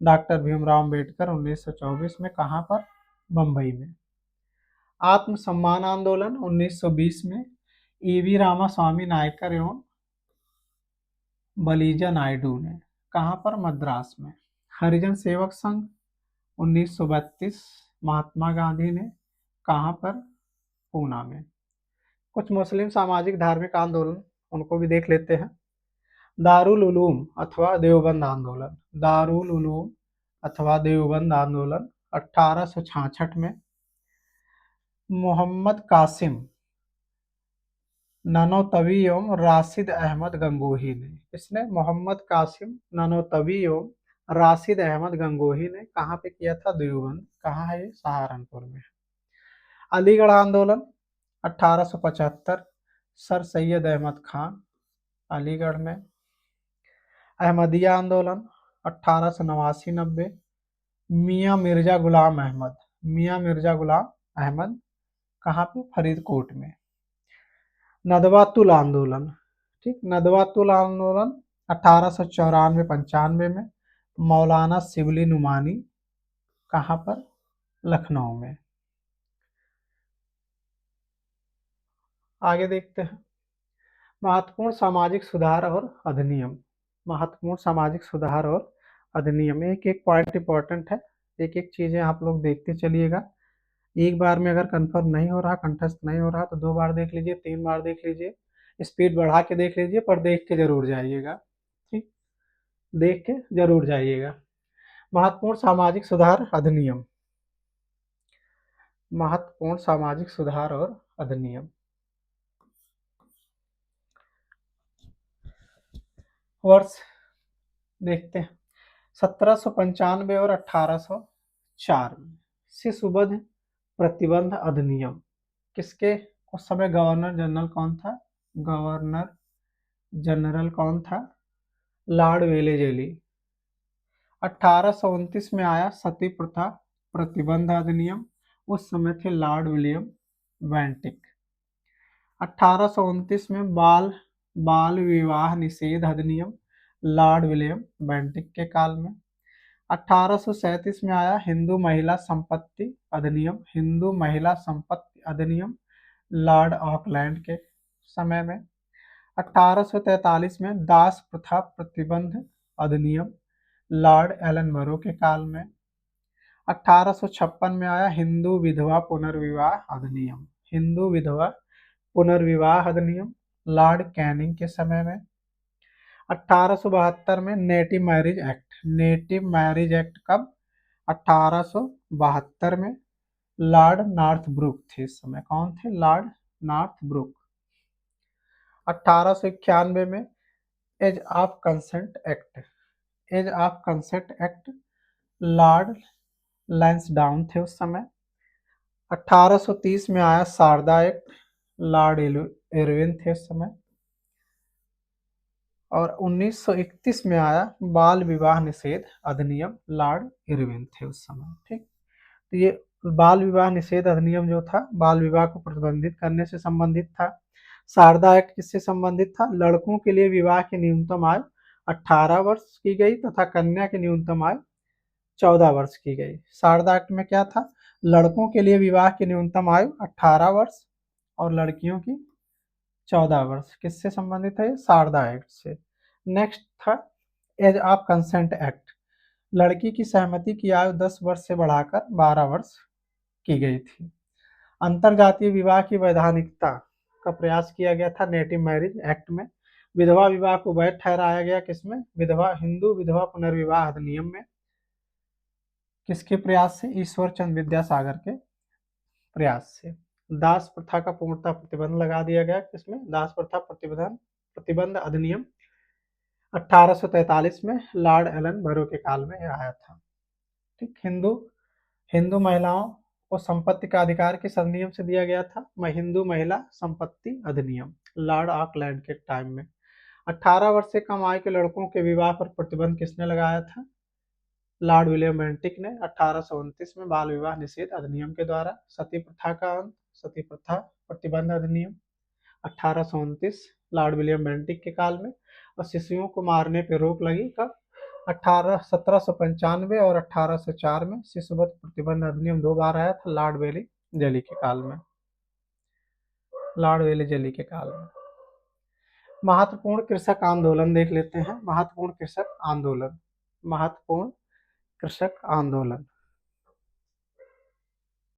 डॉक्टर भीमराव अम्बेडकर 1924 में, कहाँ पर? बम्बई में। आत्मसम्मान आंदोलन 1920 में, ईवी रामास्वामी नायकर एवं बलीजा नायडू ने, कहाँ पर? मद्रास में। हरिजन सेवक संघ 1932, महात्मा गांधी ने, कहाँ पर? पूना में। कुछ मुस्लिम सामाजिक धार्मिक आंदोलन, उनको भी देख लेते हैं। दारुल उलूम अथवा देवबंद आंदोलन, दारुल उलूम अथवा देवबंद आंदोलन 1866 में, मोहम्मद कासिम नानोतवी एवं राशिद अहमद गंगोही ने। इसने मोहम्मद कासिम नानोतवी एवं राशिद अहमद गंगोही ने कहाँ पे किया था? देवबंद। कहाँ है ये? सहारनपुर में। अलीगढ़ आंदोलन 1875, सर सैयद अहमद खान, अलीगढ़ में। अहमदिया आंदोलन 1889-90, मियाँ मिर्जा गुलाम अहमद, मियाँ मिर्जा गुलाम अहमद, कहाँ पे? फरीदकोट में। नदवातुल आंदोलन, ठीक, नदवातुल आंदोलन 1894-95 में, मौलाना शिबली नुमानी, कहाँ पर? लखनऊ में। आगे देखते हैं महत्वपूर्ण सामाजिक सुधार और अधिनियम। महत्वपूर्ण सामाजिक सुधार और अधिनियम, एक एक पॉइंट इंपॉर्टेंट है, एक एक चीज़ें आप लोग देखते चलिएगा। एक बार में अगर कंफर्म नहीं हो रहा, कंठस्थ नहीं हो रहा, तो 2 बार देख लीजिए, 3 बार देख लीजिए, स्पीड बढ़ा के देख लीजिए, पर देख के ज़रूर जाइएगा। ठीक, देख के ज़रूर जाइएगा। महत्वपूर्ण सामाजिक सुधार अधिनियम। महत्वपूर्ण सामाजिक सुधार और अधिनियम। वर्ष देखते हैं। 1795 और 1804 में शिशुवध प्रतिबंध अधिनियम किसके, उस समय गवर्नर जनरल कौन था? गवर्नर जनरल कौन था? Lord Wellesley. 1829 में आया सती प्रथा प्रतिबंध अधिनियम, उस समय थे लॉर्ड विलियम बेंटिक। 1829 में बाल बाल विवाह निषेध अधिनियम, लॉर्ड विलियम बेंटिक के काल में। 1837 में आया हिंदू महिला संपत्ति अधिनियम, हिंदू महिला संपत्ति अधिनियम, लॉर्ड ऑकलैंड के समय में। 1843 में दास प्रथा प्रतिबंध अधिनियम, लॉर्ड एलन बरो के काल में। 1856 में आया हिंदू विधवा पुनर्विवाह अधिनियम, हिंदू विधवा पुनर्विवाह अधिनियम, लॉर्ड कैनिंग के समय में। 1872 में native marriage act, native marriage act कब? 1872 में। लॉर्ड नॉर्थब्रुक थे इस समय, कौन थे? Lord Northbrook. 1891 में Age of Consent Act, Age of Consent Act, Lord Lansdowne थे उस समय। 1830 में आया शारदा एक्ट, लॉर्ड इरविन थे उस समय। और 1931 में आया बाल विवाह निषेध अधिनियम, लॉर्ड इरविन थे उस समय। ठीक, तो ये बाल विवाह निषेध अधिनियम जो था, बाल विवाह को प्रतिबंधित करने से संबंधित था। शारदा एक्ट किससे संबंधित था? लड़कों के लिए विवाह की न्यूनतम आयु 18 वर्ष की गई तथा कन्या की न्यूनतम आयु 14 वर्ष की गई। शारदा एक्ट में क्या था? लड़कों के लिए विवाह की न्यूनतम आयु 18 वर्ष और लड़कियों की 14 वर्ष। किससे संबंधित है? शारदा एक्ट से। नेक्स्ट था एज ऑफ कंसेंट एक्ट, लड़की की सहमति की आयु 10 वर्ष से बढ़ाकर 12 वर्ष की गई थी। अंतरजातीय विवाह की वैधानिकता का प्रयास किया गया था नेटिव मैरिज एक्ट में। विधवा विवाह को वैध ठहराया गया किसमें? विधवा हिंदू विधवा पुनर्विवाह अधिनियम में। किसके प्रयास से? ईश्वर चंद्र विद्यासागर के प्रयास से। दास प्रथा का पूर्णतः प्रतिबंध लगा दिया गया किसमें? दास प्रथा प्रतिबंध अधिनियम 1843 में लॉर्ड एलन बरो के काल में आया था। ठीक, हिंदू महिलाओं को संपत्ति का अधिकार किस अधिनियम से दिया गया था? हिंदू महिला संपत्ति अधिनियम, लॉर्ड ऑकलैंड के टाइम में। 18 वर्ष से कम आयु के लड़कों के विवाह पर प्रतिबंध किसने लगाया था? लॉर्ड विलियम बेंटिक ने 1829 में बाल विवाह निषेध अधिनियम के द्वारा। सती प्रथा का अंत, सती प्रथा प्रतिबंध अधिनियम 1829 लॉर्ड विलियम बेंटिक के काल में। और शिशुओं को मारने पर रोक लगी कब? 1795 और 1804 में। शिशुवध प्रतिबंध अधिनियम 2 बार आया था, लॉर्ड वेली जली के काल में, लॉर्ड वेली जली के काल में। महत्वपूर्ण कृषक आंदोलन देख लेते हैं। महत्वपूर्ण कृषक आंदोलन, महत्वपूर्ण कृषक आंदोलन।